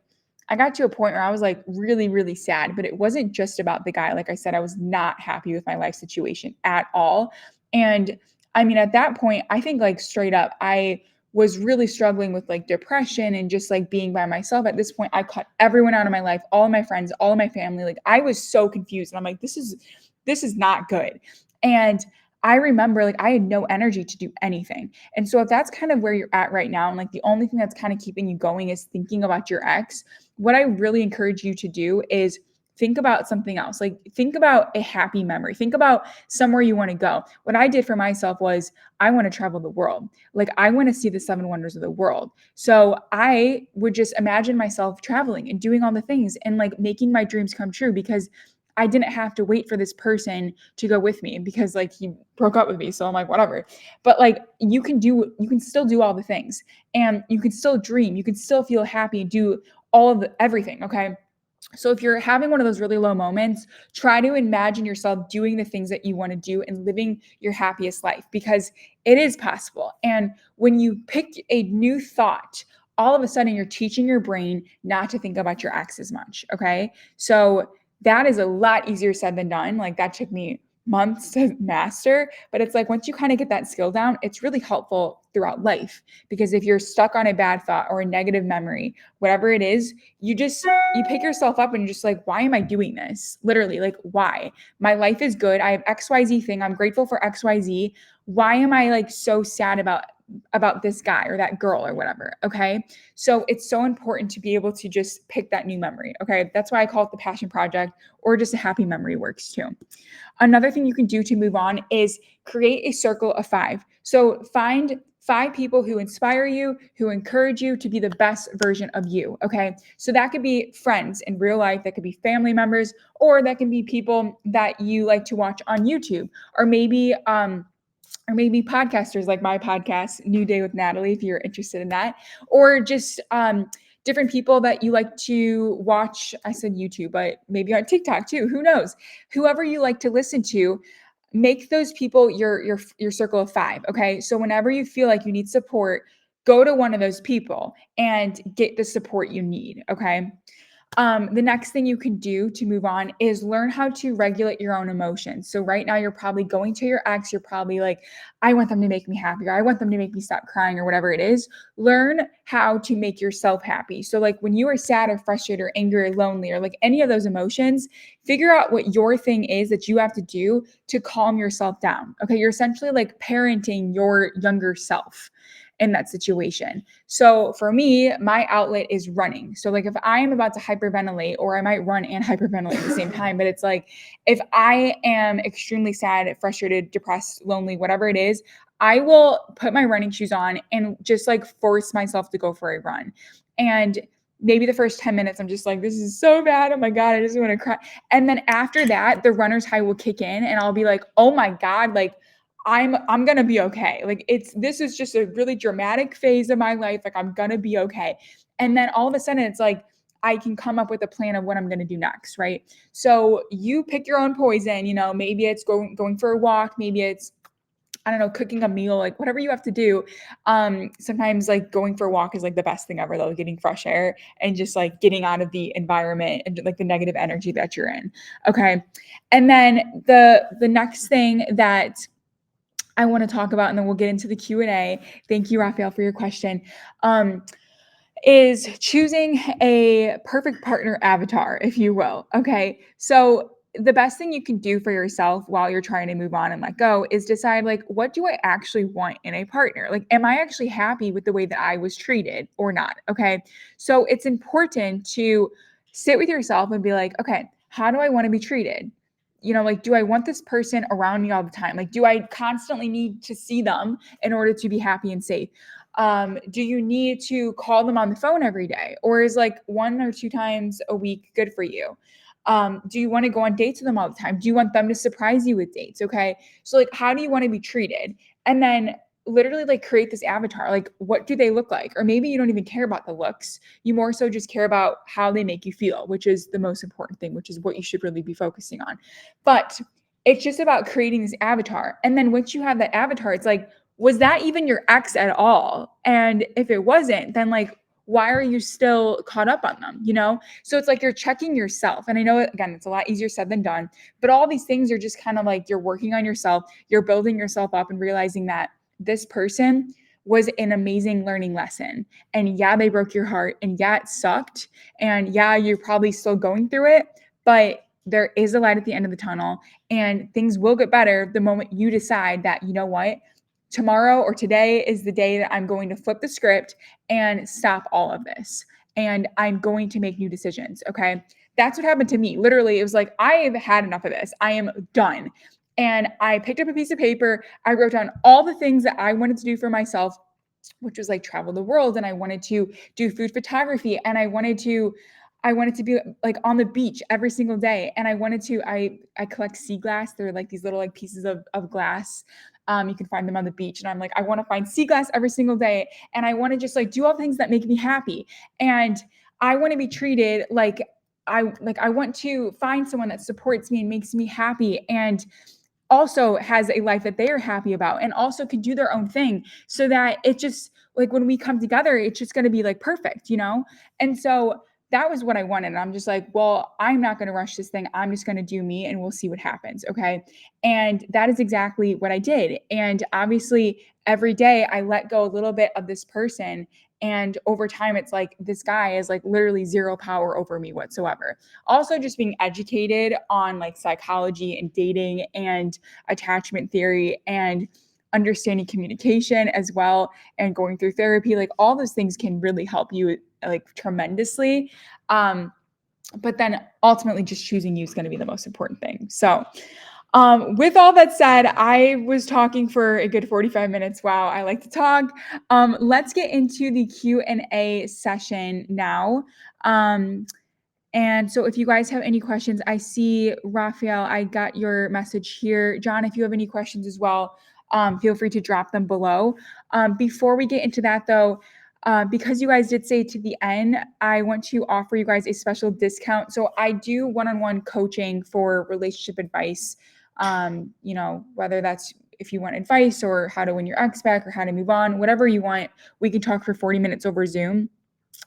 I got to a point where I was like really, really sad, but it wasn't just about the guy. Like I said, I was not happy with my life situation at all. And I mean, at that point, I think like straight up, I was really struggling with like depression and just like being by myself. At this point, I cut everyone out of my life, all of my friends, all of my family. Like I was so confused. And I'm like, this is not good. And I remember like I had no energy to do anything. And so if that's kind of where you're at right now, and like the only thing that's kind of keeping you going is thinking about your ex, what I really encourage you to do is think about something else. Like think about a happy memory. Think about somewhere you want to go. What I did for myself was I want to travel the world. Like I want to see the seven wonders of the world. So I would just imagine myself traveling and doing all the things and like making my dreams come true, because I didn't have to wait for this person to go with me because like he broke up with me. So I'm like, whatever. But like you can still do all the things and you can still dream. You can still feel happy and do all of everything. Okay. So if you're having one of those really low moments, try to imagine yourself doing the things that you want to do and living your happiest life, because it is possible. And when you pick a new thought, all of a sudden you're teaching your brain not to think about your ex as much. Okay. So that is a lot easier said than done. Like that took me months to master, but it's like once you kind of get that skill down, it's really helpful throughout life, because if you're stuck on a bad thought or a negative memory, whatever it is, you pick yourself up and you're just like, why am I doing this? Literally, like, why? My life is good. I have XYZ thing. I'm grateful for XYZ. Why am I like so sad about this guy or that girl or whatever? Okay. So it's so important to be able to just pick that new memory. Okay. That's why I call it the passion project, or just a happy memory works too. Another thing you can do to move on is create a circle of five. So find 5 people who inspire you, who encourage you to be the best version of you. Okay. So that could be friends in real life, that could be family members, or that can be people that you like to watch on YouTube, or maybe podcasters like my podcast, New Day with Natalie, if you're interested in that, or just different people that you like to watch. I said YouTube, but maybe on TikTok too. Who knows? Whoever you like to listen to, make those people your circle of 5. Okay, so whenever you feel like you need support, go to one of those people and get the support you need. Okay. The next thing you can do to move on is learn how to regulate your own emotions. So right now you're probably going to your ex, you're probably like, I want them to make me happy, or I want them to make me stop crying, or whatever it is. Learn how to make yourself happy. So like when you are sad or frustrated or angry or lonely or like any of those emotions, figure out what your thing is that you have to do to calm yourself down. Okay, you're essentially like parenting your younger self in that situation. So for me, my outlet is running. So like if I am about to hyperventilate, or I might run and hyperventilate at the same time, but it's like if I am extremely sad, frustrated, depressed, lonely, whatever it is, I will put my running shoes on and just like force myself to go for a run. And maybe the first 10 minutes, I'm just like, this is so bad. Oh my God, I just want to cry. And then after that, the runner's high will kick in and I'll be like, oh my God, like I'm gonna be okay. Like this is just a really dramatic phase of my life. Like I'm gonna be okay. And then all of a sudden it's like I can come up with a plan of what I'm gonna do next, right? So you pick your own poison, maybe it's going for a walk, maybe it's I don't know, cooking a meal, like whatever you have to do. Sometimes like going for a walk is like the best thing ever though, getting fresh air and just like getting out of the environment and like the negative energy that you're in. Okay. And then the next thing that I want to talk about, and then we'll get into the Q&A. Thank you, Raphael, for your question. Is choosing a perfect partner avatar, if you will. Okay. So the best thing you can do for yourself while you're trying to move on and let go is decide, like, what do I actually want in a partner? Like, am I actually happy with the way that I was treated or not? Okay. So it's important to sit with yourself and be like, okay, how do I want to be treated? Like, do I want this person around me all the time? Like, do I constantly need to see them in order to be happy and safe? Do you need to call them on the phone every day, or is like 1 or 2 times a week good for you? Do you want to go on dates with them all the time? Do you want them to surprise you with dates? Okay. So like, how do you want to be treated? And then literally like create this avatar. Like, what do they look like? Or maybe you don't even care about the looks. You more so just care about how they make you feel, which is the most important thing, which is what you should really be focusing on. But it's just about creating this avatar. And then once you have that avatar, it's like, was that even your ex at all? And if it wasn't, then like, why are you still caught up on them? So it's like you're checking yourself. And I know, again, it's a lot easier said than done, but all these things are just kind of like you're working on yourself, you're building yourself up and realizing that this person was an amazing learning lesson. And yeah, they broke your heart. And yeah, it sucked. And yeah, you're probably still going through it, but there is a light at the end of the tunnel and things will get better the moment you decide that, you know what, tomorrow or today is the day that I'm going to flip the script and stop all of this. And I'm going to make new decisions. Okay. That's what happened to me. Literally, it was like, I have had enough of this. I am done. And I picked up a piece of paper. I wrote down all the things that I wanted to do for myself, which was like travel the world. And I wanted to do food photography. And I wanted to be like on the beach every single day. And I collect sea glass. They're like these little like pieces of glass. You can find them on the beach. And I'm like, I want to find sea glass every single day. And I want to just like do all the things that make me happy. And I want to be treated like I want to find someone that supports me and makes me happy, and also has a life that they are happy about, and also can do their own thing, so that it just like when we come together, it's just going to be like perfect, And so that was what I wanted. And I'm just like, well, I'm not going to rush this thing. I'm just going to do me and we'll see what happens. Okay. And that is exactly what I did. And obviously, every day I let go a little bit of this person. And over time, it's like this guy is like literally zero power over me whatsoever. Also, just being educated on like psychology and dating and attachment theory and understanding communication as well, and going through therapy, like all those things can really help you like tremendously. But then ultimately just choosing you is going to be the most important thing. So with all that said, I was talking for a good 45 minutes. Wow, I like to talk. Let's get into the Q&A session now. And so if you guys have any questions, I see Raphael, I got your message here. John, if you have any questions as well, feel free to drop them below. Before we get into that though, because you guys did say to the end, I want to offer you guys a special discount. So I do one-on-one coaching for relationship advice. Whether that's if you want advice or how to win your ex back or how to move on, whatever you want, we can talk for 40 minutes over Zoom.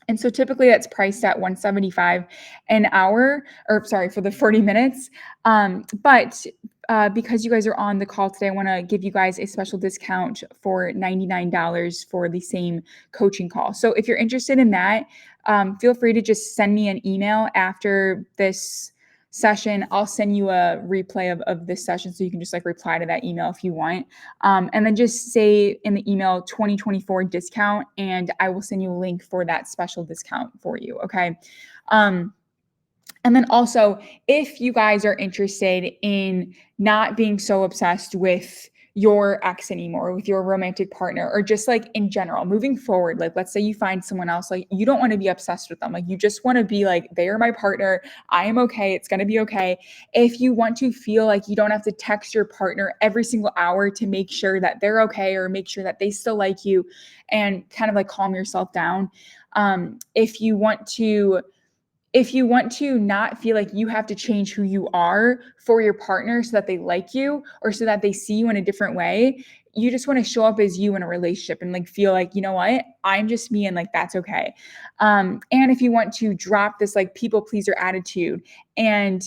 And so typically that's priced at $175 an hour, or sorry, for the 40 minutes. But because you guys are on the call today, I want to give you guys a special discount for $99 for the same coaching call. So if you're interested in that, feel free to just send me an email after this session. I'll send you a replay of this session, so you can just like reply to that email if you want. And then just say in the email 2024 discount, and I will send you a link for that special discount for you. Okay. And then also, if you guys are interested in not being so obsessed with your ex anymore, with your romantic partner, or just like in general, moving forward, like let's say you find someone else, like you don't want to be obsessed with them. Like you just want to be like, they are my partner. I am okay. It's going to be okay. If you want to feel like you don't have to text your partner every single hour to make sure that they're okay or make sure that they still like you and kind of like calm yourself down. If you want to not feel like you have to change who you are for your partner so that they like you or so that they see you in a different way, you just want to show up as you in a relationship and like feel like, you know what, I'm just me and like that's okay. And if you want to drop this like people pleaser attitude and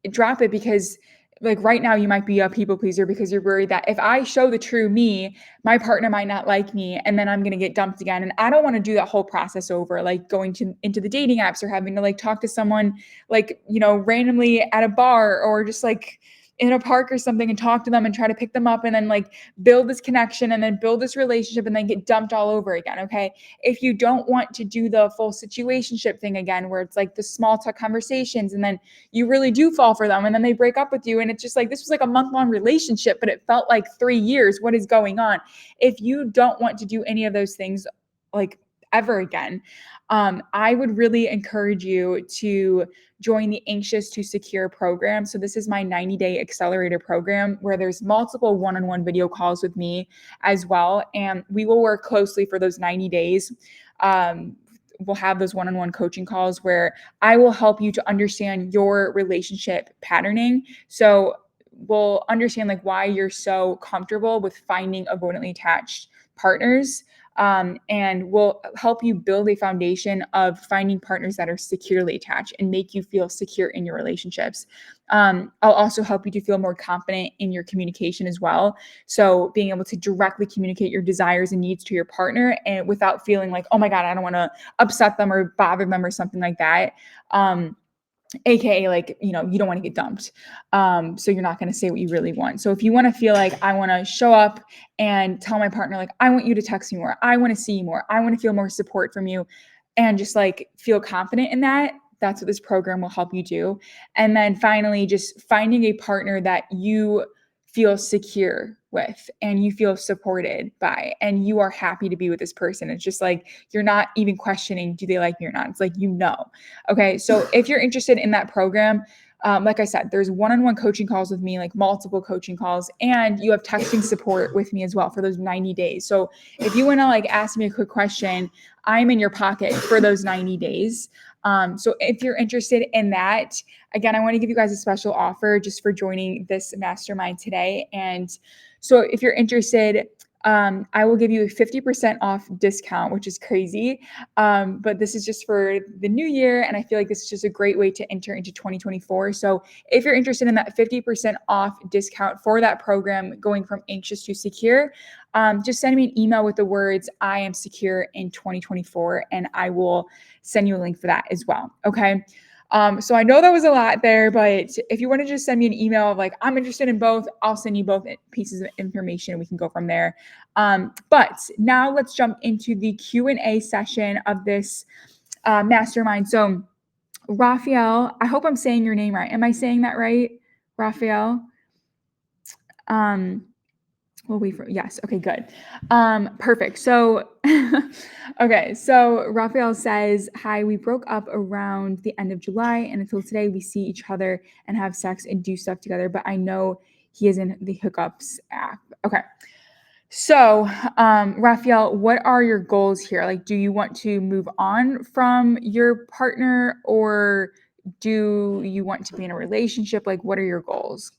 drop it, because like right now you might be a people pleaser because you're worried that if I show the true me, my partner might not like me and then I'm going to get dumped again. And I don't want to do that whole process over, like going into the dating apps or having to like talk to someone like, randomly at a bar or just like in a park or something and talk to them and try to pick them up and then like build this connection and then build this relationship and then get dumped all over again. Okay. If you don't want to do the full situationship thing again, where it's like the small talk conversations and then you really do fall for them and then they break up with you and it's just like, this was like a month-long relationship, but it felt like 3 years. What is going on? If you don't want to do any of those things like ever again, I would really encourage you to join the Anxious to Secure program. So this is my 90-day accelerator program where there's multiple one-on-one video calls with me as well. And we will work closely for those 90 days. We'll have those one-on-one coaching calls where I will help you to understand your relationship patterning. So we'll understand like why you're so comfortable with finding avoidantly attached partners. And will help you build a foundation of finding partners that are securely attached and make you feel secure in your relationships. I'll also help you to feel more confident in your communication as well. So being able to directly communicate your desires and needs to your partner and without feeling like, oh my God, I don't want to upset them or bother them or something like that. AKA like, you don't want to get dumped. So you're not going to say what you really want. So if you want to feel like I want to show up and tell my partner, like, I want you to text me more. I want to see you more. I want to feel more support from you and just like feel confident in that. That's what this program will help you do. And then finally, just finding a partner that you feel secure with and you feel supported by and you are happy to be with this person. It's just like you're not even questioning, do they like me or not? It's like, Okay, so if you're interested in that program, like I said, there's one-on-one coaching calls with me, like multiple coaching calls, and you have texting support with me as well for those 90 days. So if you want to like ask me a quick question, I'm in your pocket for those 90 days. So if you're interested in that, again, I want to give you guys a special offer just for joining this mastermind today. And so if you're interested, I will give you a 50% off discount, which is crazy. But this is just for the new year. And I feel like this is just a great way to enter into 2024. So if you're interested in that 50% off discount for that program, going from anxious to secure, just send me an email with the words, I am secure in 2024, and I will send you a link for that as well. Okay. So I know that was a lot there, but if you want to just send me an email of like, I'm interested in both, I'll send you both pieces of information and we can go from there. But now let's jump into the Q&A session of this mastermind. So Raphael, I hope I'm saying your name right. Am I saying that right, Raphael? We'll wait for, yes. Okay, good. Perfect. So, okay. So Raphael says, hi, we broke up around the end of July, and until today we see each other and have sex and do stuff together, but I know he is in the hookups app. Okay. So, Raphael, what are your goals here? Like, do you want to move on from your partner, or do you want to be in a relationship? Like, what are your goals?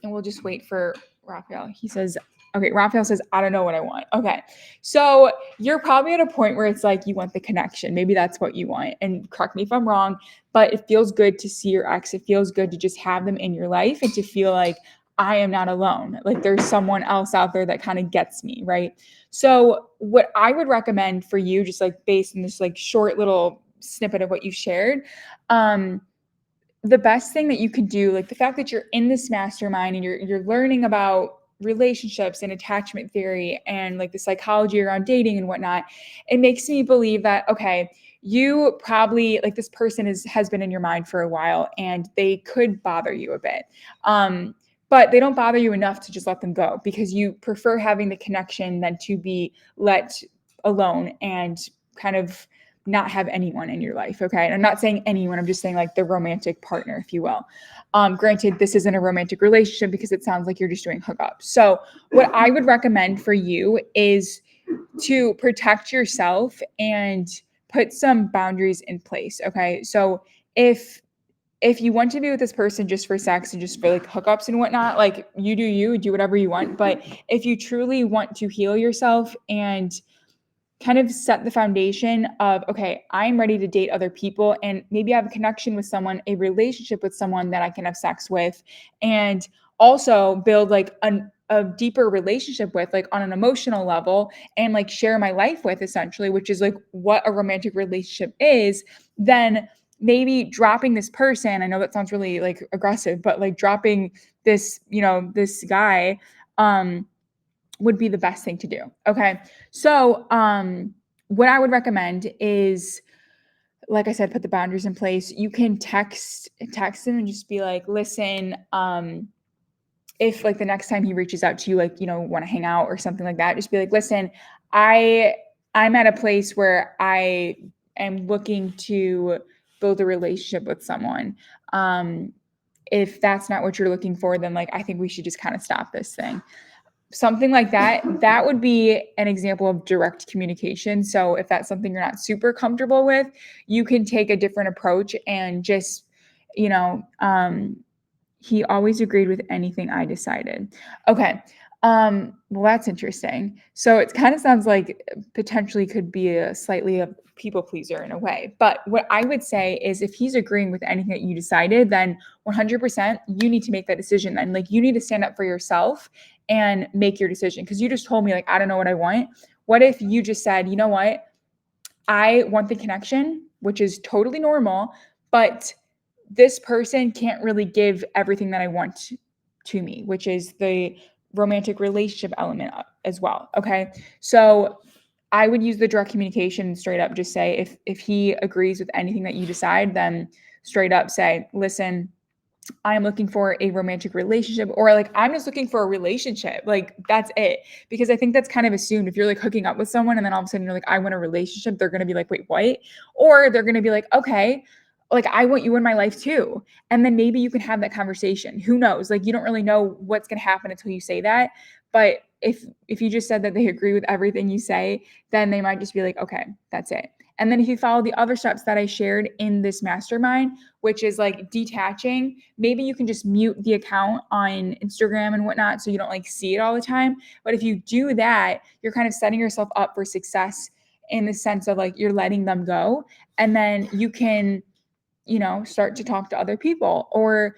And we'll just wait for Raphael. He says, okay, Raphael says, I don't know what I want. Okay. So you're probably at a point where it's like you want the connection. Maybe that's what you want. And correct me if I'm wrong, but it feels good to see your ex. It feels good to just have them in your life and to feel like I am not alone. Like there's someone else out there that kind of gets me, right? So what I would recommend for you, just like based on this like short little snippet of what you shared, the best thing that you can do, like the fact that you're in this mastermind and you're learning about relationships and attachment theory and like the psychology around dating and whatnot, it makes me believe that okay, you probably like this person has been in your mind for a while and they could bother you a bit. But they don't bother you enough to just let them go because you prefer having the connection than to be let alone and kind of not have anyone in your life. Okay. And I'm not saying anyone, I'm just saying like the romantic partner, if you will. Granted, this isn't a romantic relationship because it sounds like you're just doing hookups. So what I would recommend for you is to protect yourself and put some boundaries in place. Okay. So if you want to be with this person just for sex and just for like hookups and whatnot, like you do whatever you want. But if you truly want to heal yourself and kind of set the foundation of, okay, I'm ready to date other people and maybe I have a connection with someone, a relationship with someone that I can have sex with, and also build like a deeper relationship with, like on an emotional level, and like share my life with, essentially, which is like what a romantic relationship is, then maybe dropping this person, I know that sounds really like aggressive, but like dropping this, this guy, would be the best thing to do. Okay. So, what I would recommend is, like I said, put the boundaries in place. You can text him and just be like, listen, if like the next time he reaches out to you, like, want to hang out or something like that, just be like, listen, I I'm at a place where I am looking to build a relationship with someone. If that's not what you're looking for, then like I think we should just kind of stop this thing, something like that would be an example of direct communication. So if that's something you're not super comfortable with, you can take a different approach and just, you know, he always agreed with anything I decided. Okay. Well, that's interesting. So it kind of sounds like potentially could be a slightly a people pleaser in a way. But what I would say is if he's agreeing with anything that you decided, then 100% you need to make that decision. And like you need to stand up for yourself and make your decision. Because you just told me like, I don't know what I want. What if you just said, you know what? I want the connection, which is totally normal, but this person can't really give everything that I want to me, which is the romantic relationship element as well. Okay. So I would use the direct communication, straight up just say if he agrees with anything that you decide, then straight up say, listen, I'm looking for a romantic relationship, or like I'm just looking for a relationship. Like that's it. Because I think that's kind of assumed. If you're like hooking up with someone and then all of a sudden you're like, I want a relationship, they're gonna be like, wait, what? Or they're gonna be like, okay, like I want you in my life too. And then maybe you can have that conversation. Who knows? Like you don't really know what's gonna happen until you say that. But if you just said that they agree with everything you say, then they might just be like, okay, that's it. And then if you follow the other steps that I shared in this mastermind, which is like detaching, maybe you can just mute the account on Instagram and whatnot so you don't like see it all the time. But if you do that, you're kind of setting yourself up for success in the sense of like you're letting them go. And then you can, start to talk to other people or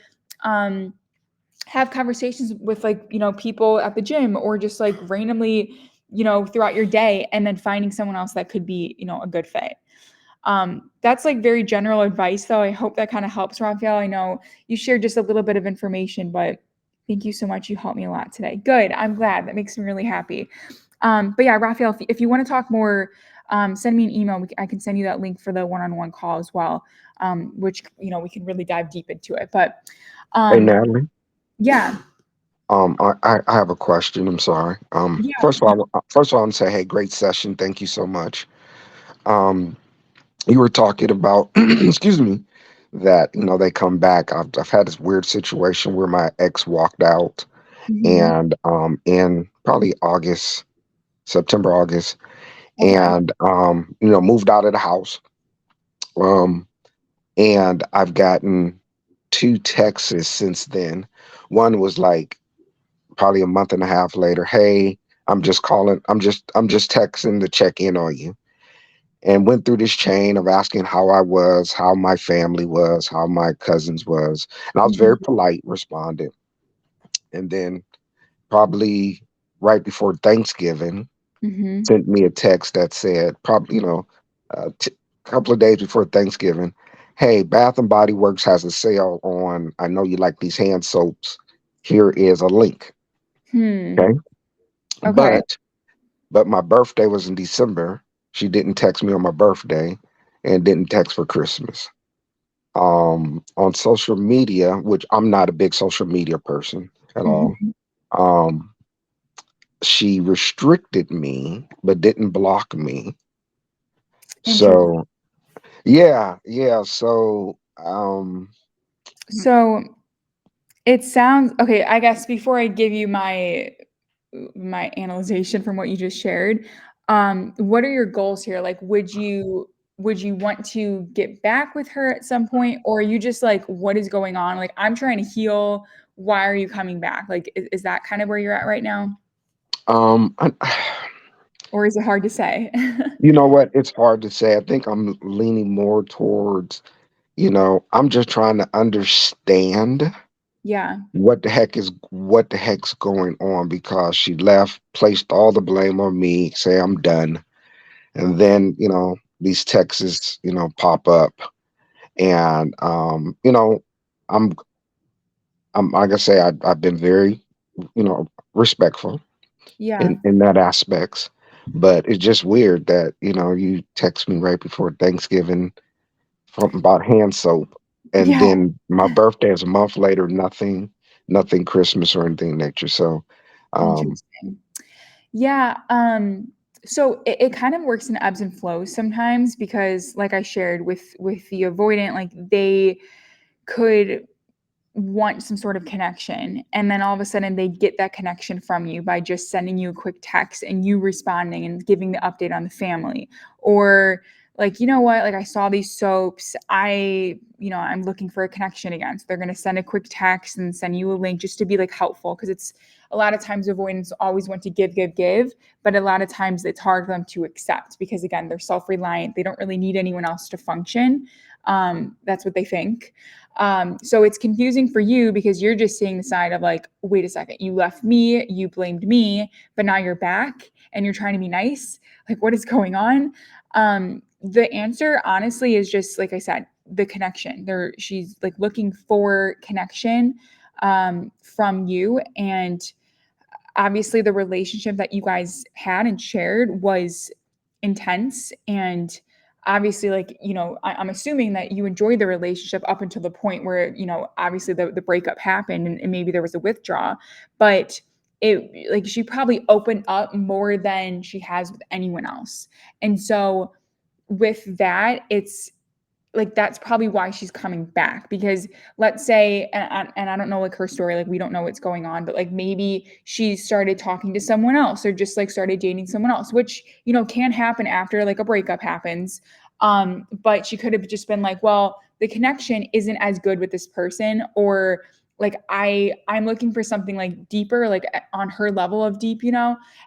have conversations with like, people at the gym or just like randomly, throughout your day and then finding someone else that could be, a good fit. That's like very general advice though. I hope that kind of helps, Raphael. I know you shared just a little bit of information, but thank you so much. You helped me a lot today. Good. I'm glad. That makes me really happy. But yeah, Raphael, if you want to talk more, send me an email. I can send you that link for the one-on-one call as well, which, we can really dive deep into it. But Hey, um, Natalie. yeah, I have a question. I'm sorry. yeah. First of all, I want to say, hey, great session. Thank you so much. Um, you were talking about, excuse me, that they come back. I've had this weird situation where my ex walked out, Mhm. and in probably August, September, August, Okay. and moved out of the house. Um, and I've gotten two texts since then. One was like probably a month and a half later. Hey, I'm just calling. I'm just texting to check in on you. And went through this chain of asking how I was, how my family was, how my cousins was, and I was Mhm. very polite, responded. And then probably right before Thanksgiving, Mhm. sent me a text that said, probably a couple of days before Thanksgiving, hey, Bath and Body Works has a sale on. I know you like these hand soaps. Here is a link. Hmm. Okay, Okay. but my birthday was in December. She didn't text me on my birthday, and didn't text for Christmas. On social media, which I'm not a big social media person at all. Mhm. Um, she restricted me, but didn't block me. Interesting. So yeah, yeah. So So it sounds okay. I guess before I give you my analyzation from what you just shared, what are your goals here? Like, would you want to get back with her at some point, or are you just like, what is going on? Like, I'm trying to heal. Why are you coming back? Like, is that kind of where you're at right now, I, or is it hard to say? you know what? It's hard to say. I think I'm leaning more towards, I'm just trying to understand Yeah. what the heck's going on, because she left, placed all the blame on me, say I'm done, and then these texts pop up, and I'm I'm like I say, I've been very respectful Yeah. in that aspects, but it's just weird that you text me right before Thanksgiving from about hand soap, and Yeah. then my birthday is a month later. Nothing Christmas or anything nature. So, um, Interesting. Yeah, so it kind of works in ebbs and flows sometimes because like I shared with the avoidant, like they could want some sort of connection and then all of a sudden they get that connection from you by just sending you a quick text and you responding and giving the update on the family or like you know what like I saw these soaps I'm looking for a connection again so they're going to send a quick text and send you a link just to be like helpful because it's a lot of times avoidants always want to give but a lot of times it's hard for them to accept because again they're self-reliant they don't really need anyone else to function that's what they think so it's confusing for you because you're just seeing the side of like, wait a second, you left me, you blamed me, but now you're back and you're trying to be nice. Like, what is going on? The answer, honestly, is just like I said, the connection. She's like looking for connection from you, and obviously the relationship that you guys had and shared was intense and obviously like I'm assuming that you enjoyed the relationship up until the point where obviously the breakup happened and maybe there was a withdrawal but it like she probably opened up more than she has with anyone else and so with that it's like that's probably why she's coming back because let's say and I don't know like her story like we don't know what's going on but like maybe she started talking to someone else or just like started dating someone else which can happen after like a breakup happens But she could have just been like, well, the connection isn't as good with this person, or like I'm looking for something like deeper, like on her level of deep,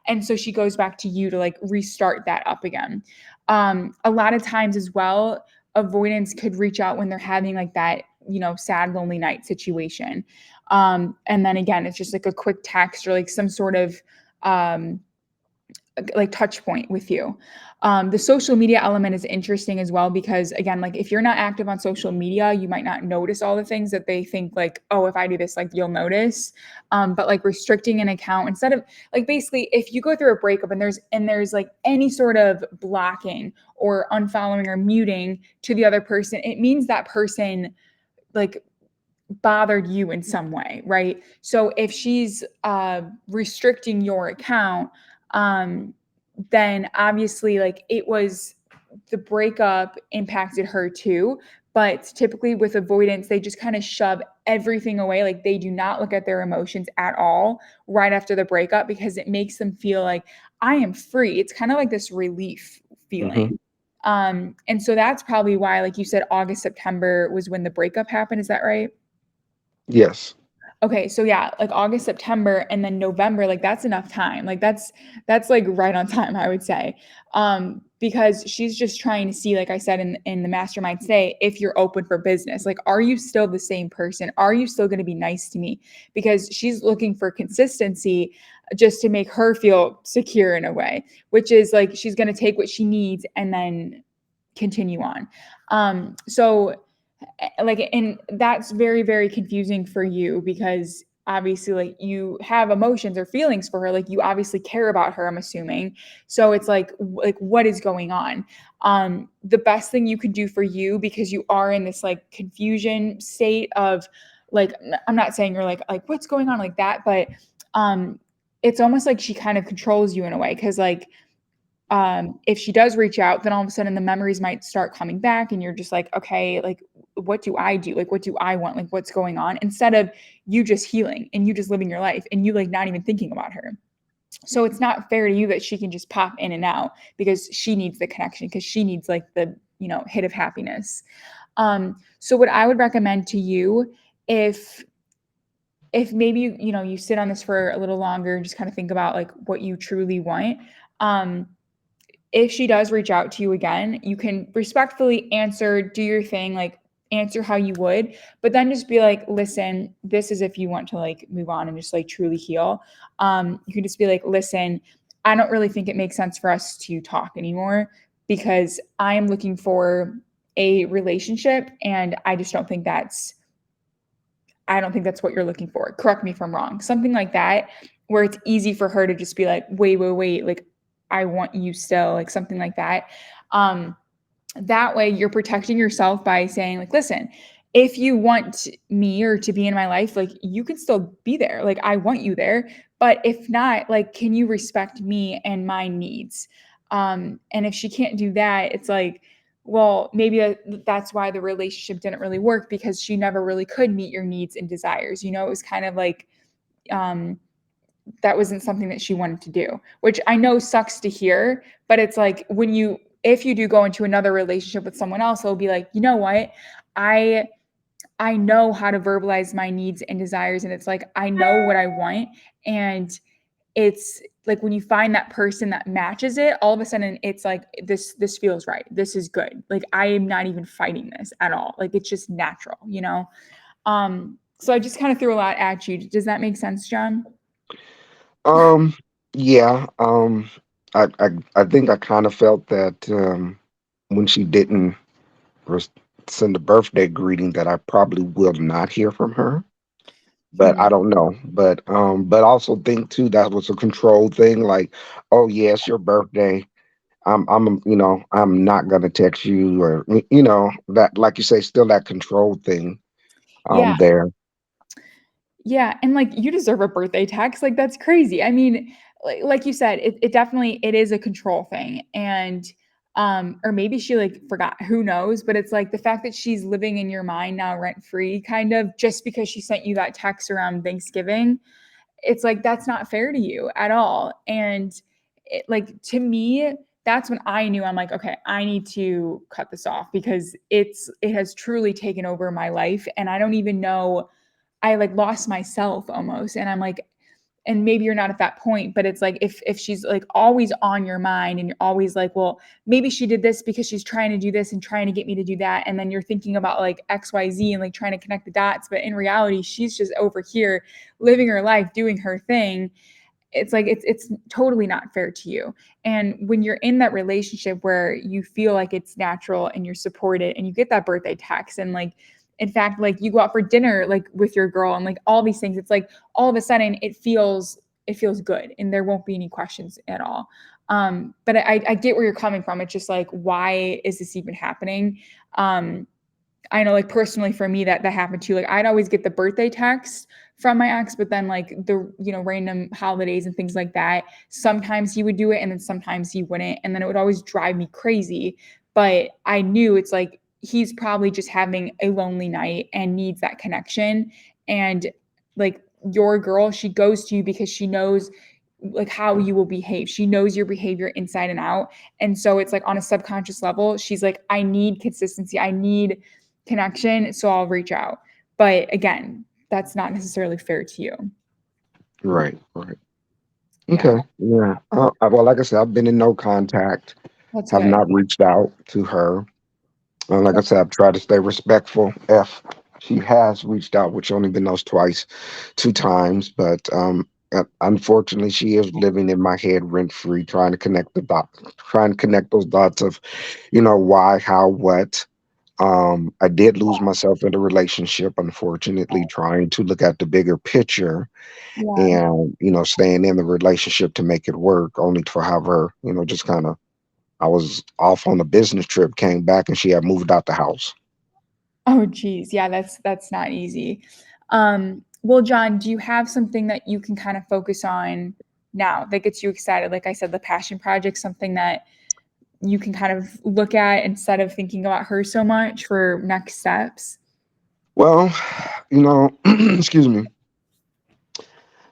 and so she goes back to you to like restart that up again. A lot of times as well, avoidance could reach out when they're having like that, sad lonely night situation. And then again, it's just like a quick text or like some sort of um like touch point with you. The social media element is interesting as well, because again, like if you're not active on social media, you might not notice all the things that they think like, oh, if I do this, like you'll notice. But like restricting an account instead of like, basically if you go through a breakup and there's like any sort of blocking or unfollowing or muting to the other person, it means that person like bothered you in some way, right? So if she's restricting your account, um, then obviously like it was, the breakup impacted her too. But typically with avoidance, they just kind of shove everything away. Like they do not look at their emotions at all right after the breakup, because it makes them feel like I am free. It's kind of like this relief Hmm. feeling. And so that's probably why, like you said, August, September was when the breakup happened. Is that right? Yes. Okay, so yeah, like August, September, and then November, like that's enough time. Like that's like right on time, I would say. Because she's just trying to see, like I said in the mastermind today, if you're open for business. Like, are you still the same person? Are you still going to be nice to me? Because she's looking for consistency just to make her feel secure in a way, which is like she's going to take what she needs and then continue on. So like, and that's very very confusing for you, because obviously like you have emotions or feelings for her, like you obviously care about her, I'm assuming. So it's like what is going on? The best thing you can do for you, because you are in this like confusion state of like, I'm not saying you're like what's going on like that, but um it's almost like she kind of controls you in a way, because like if she does reach out, then all of a sudden the memories might start coming back, and you're just like, okay, like what do I do? Like what do I want? Like what's going on? Instead of you just healing and you just living your life and you like not even thinking about her. So it's not fair to you that she can just pop in and out, because she needs the connection, because she needs like the, hit of happiness. So what I would recommend to you, if maybe you sit on this for a little longer, just kind of think about like what you truly want. um if she does reach out to you again, you can respectfully answer, do your thing, like answer how you would, but then just be like, listen, this is if you want to like move on and just like truly heal. You can just be like, listen, I don't really think it makes sense for us to talk anymore, because I am looking for a relationship, and I don't think that's what you're looking for. Correct me if I'm wrong. Something like that, where it's easy for her to just be like, wait, wait, wait, like I want you still, like something like that. Um, that way you're protecting yourself by saying, like, listen, if you want me or to be in my life, like you can still be there. Like I want you there. But if not, like, can you respect me and my needs? And if she can't do that, it's like, well, maybe that's why the relationship didn't really work, because she never really could meet your needs and desires. It was kind of like um, that wasn't something that she wanted to do, which I know sucks to hear. But it's like if you do go into another relationship with someone else, they'll be like, you know what, I I know how to verbalize my needs and desires, and it's like I know what I want, and it's like when you find that person that matches it, all of a sudden it's like this feels right. This is good. Like I am not even fighting this at all. Like it's just natural. So I just kind of threw a lot at you. Does that make sense, John? Um, yeah. I think I kind of felt that when she didn't res- send a birthday greeting, that I probably will not hear from her. But Hmm. I don't know. But also think too that was a control thing. Like, oh yeah, it's your birthday. I'm not gonna text you, or that, like you say, still that control thing Yeah. there. Yeah, and like you deserve a birthday text. Like that's crazy. I mean, like you said, it definitely it is a control thing. And or maybe she like forgot, who knows, but it's like the fact that she's living in your mind now rent free, kind of, just because she sent you that text around Thanksgiving. It's like that's not fair to you at all. And like to me, that's when I knew, I'm like, okay, I need to cut this off because it has truly taken over my life, and I don't even know, I like lost myself almost. And I'm like, and maybe you're not at that point, but it's like if she's like always on your mind and you're always like, well, maybe she did this because she's trying to do this and trying to get me to do that, and then you're thinking about like XYZ and like trying to connect the dots, but in reality she's just over here living her life, doing her thing. It's like it's totally not fair to you. And when you're in that relationship where you feel like it's natural and you're supported and you get that birthday text, and like in fact like you go out for dinner like with your girl and like all these things, it's like all of a sudden it feels good and there won't be any questions at all. But I get where you're coming from. It's just like, why is this even happening? I know like personally for me that happened too. Like I'd always get the birthday text from my ex, but then like the random holidays and things like that, sometimes he would do it and then sometimes he wouldn't, and then it would always drive me crazy. But I knew it's like he's probably just having a lonely night and needs that connection. And like your girl, she goes to you because she knows like how you will behave. She knows your behavior inside and out. And so it's like on a subconscious level, she's like, I need consistency. I need connection, so I'll reach out. But again, that's not necessarily fair to you. Right, right. Yeah, Okay, yeah. Well, like I said, I've been in no contact, that's have good. not reached out to her. Like I said, I've tried to stay respectful. If she has reached out, which only been those twice, two times, but unfortunately, she is living in my head rent free, trying to connect the dots, trying to connect those dots of, why, how, what. I did lose myself in a relationship, unfortunately, trying to look at the bigger picture Yeah. and, staying in the relationship to make it work, only to have her, just kind of, I was off on a business trip, came back, and she had moved out the house. Oh, geez. Yeah, that's not easy. Well, John, do you have something that you can kind of focus on now that gets you excited? Like I said, the passion project, something that you can kind of look at instead of thinking about her so much for next steps? Well, excuse me.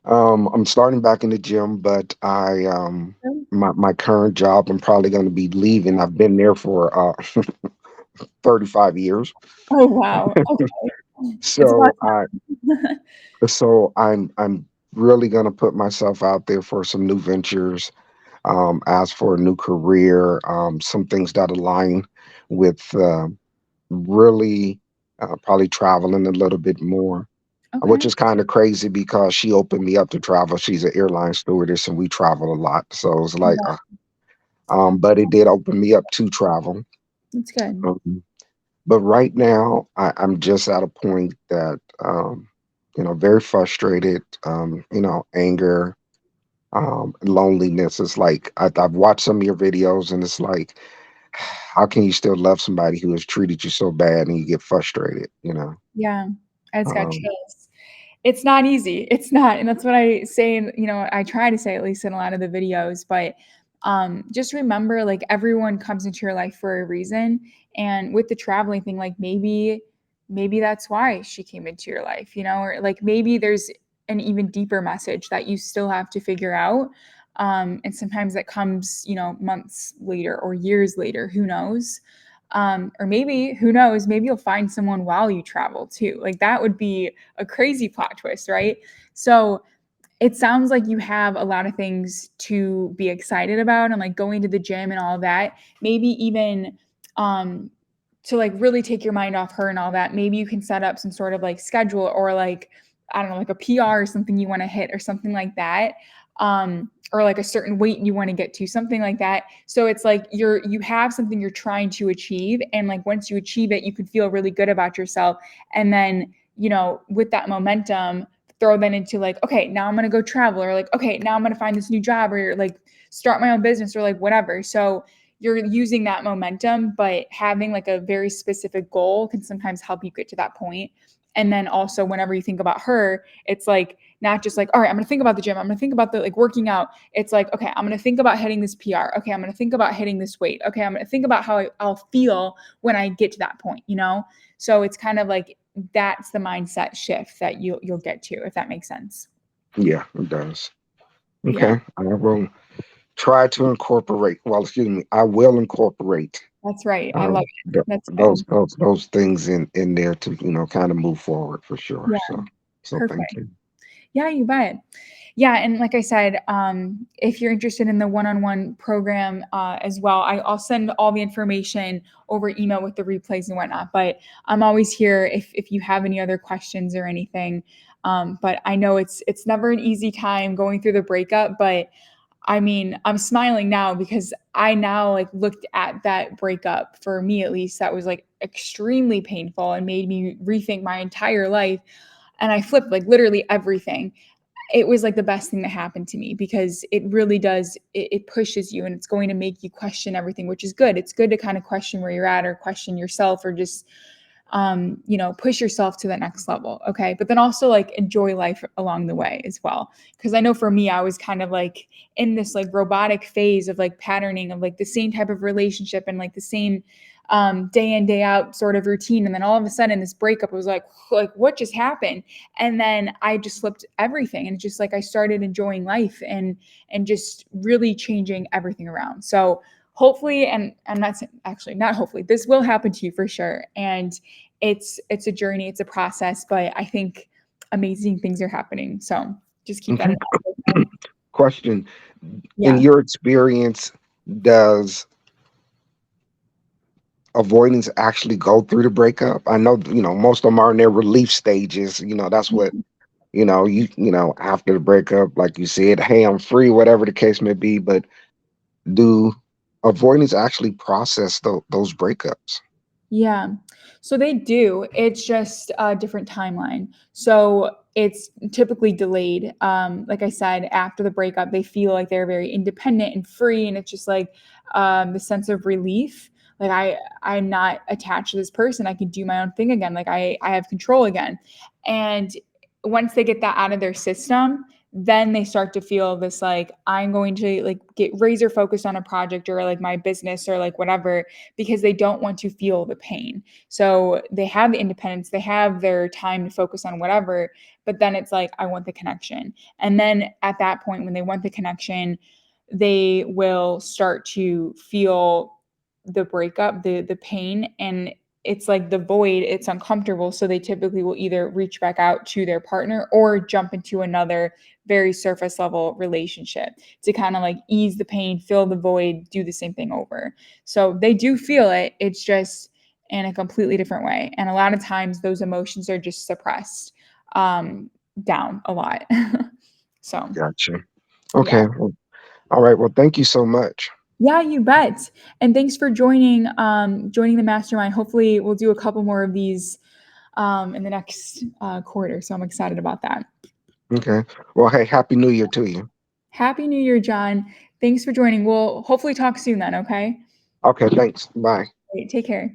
I'm starting back in the gym, but my current job, I'm probably going to be leaving. I've been there for 35 years. Oh, wow. Okay. It's a lot So I of time. so I'm really going to put myself out there for some new ventures, as for a new career, some things that align with really probably traveling a little bit more, which Okay. is kind of crazy because she opened me up to travel. She's an airline stewardess and we travel a lot. So it's like, Yeah, but it did open me up to travel. that's good. Um, but right now, I'm just at a point that, very frustrated, anger, loneliness. It's like, I've watched some of your videos and it's like, how can you still love somebody who has treated you so bad and you get frustrated? Yeah, I just got Um, chills. It's not easy. It's not, and that's what I say, and I try to say at least in a lot of the videos, but just remember like everyone comes into your life for a reason. And with the traveling thing, like maybe that's why she came into your life, or like maybe there's an even deeper message that you still have to figure out. And sometimes that comes, months later or years later, who knows? Or maybe, who knows, maybe you'll find someone while you travel too. Like that would be a crazy plot twist, right? So it sounds like you have a lot of things to be excited about, and like going to the gym and all that. Maybe even um to like really take your mind off her and all that. Maybe you can set up some sort of like schedule, or like, I don't know, like a PR or something you want to hit or something like that. Or like a certain weight you want to get to, something like that. So it's like you have something you're trying to achieve, and like once you achieve it, you can feel really good about yourself. And then, with that momentum, throw that into like, okay, now I'm going to go travel, or like, okay, now I'm going to find this new job, or like start my own business, or like whatever. So you're using that momentum, but having like a very specific goal can sometimes help you get to that point. And then also whenever you think about her, it's like not just like, all right, I'm gonna think about the gym, I'm gonna think about the like working out. It's like, okay, I'm gonna think about hitting this PR. Okay, I'm gonna think about hitting this weight. Okay, I'm gonna think about how I'll feel when I get to that point. So it's kind of like that's the mindset shift that you'll get to, if that makes sense. yeah, it does. Yeah. Okay, I will. try to incorporate. Well, excuse me, I will incorporate That's right. I love it. That's good. those things in there to kind of move forward for sure. Yeah, So thank perfect. you. Yeah, you bet. Yeah, and like I said, if you're interested in the one-on-one program as well, I'll send all the information over email with the replays and whatnot. But I'm always here if you have any other questions or anything. But I know it's never an easy time going through the breakup, but I mean, I'm smiling now because I now like looked at that breakup for me at least that was like extremely painful and made me rethink my entire life. And I flipped like literally everything. It was like the best thing that happened to me because it really does it pushes you and it's going to make you question everything, which is good. It's good to kind of question where you're at or question yourself or just push yourself to the next level. Okay. But then also like enjoy life along the way as well. Cause I know for me, I was kind of like in this like robotic phase of like patterning of like the same type of relationship and like the same day in, day out sort of routine. And then all of a sudden this breakup was like what just happened? And then I just flipped everything. And just like I started enjoying life and just really changing everything around. So hopefully, and I'm not actually not hopefully, this will happen to you for sure. And it's a journey, it's a process, but I think amazing things are happening. So just keep that in Mhm. mind. Okay? Question: in Yeah. your experience, does avoidance actually go through the breakup? I know most of them are in their relief stages. That's what after the breakup, like you said, hey, I'm free, whatever the case may be. But do avoidance actually process those breakups? Yeah. So they do. It's just a different timeline. So it's typically delayed. Like I said, after the breakup, they feel like they're very independent and free, and it's just like the sense of relief. Like I'm not attached to this person. I can do my own thing again. Like I have control again. And once they get that out of their system, then they start to feel this like I'm going to like get razor focused on a project or like my business or like whatever because they don't want to feel the pain. So they have the independence, they have their time to focus on whatever, but then it's like, I want the connection. And then at that point, when they want the connection, they will start to feel the breakup, the pain, and it's like the void, it's uncomfortable. So they typically will either reach back out to their partner or jump into another very surface level relationship to kind of like ease the pain, fill the void, do the same thing over. So they do feel it. It's just in a completely different way. And a lot of times those emotions are just suppressed um, down a lot. So, Gotcha. yeah. Okay. Well, all right. Well, thank you so much. Yeah, you bet. And thanks for joining the mastermind. Hopefully we'll do a couple more of these in the next quarter. So I'm excited about that. Okay. Well, hey, happy New Year to you. Happy New Year, John. Thanks for joining. We'll hopefully talk soon then, okay? Okay. Thanks. Bye. Great. Take care.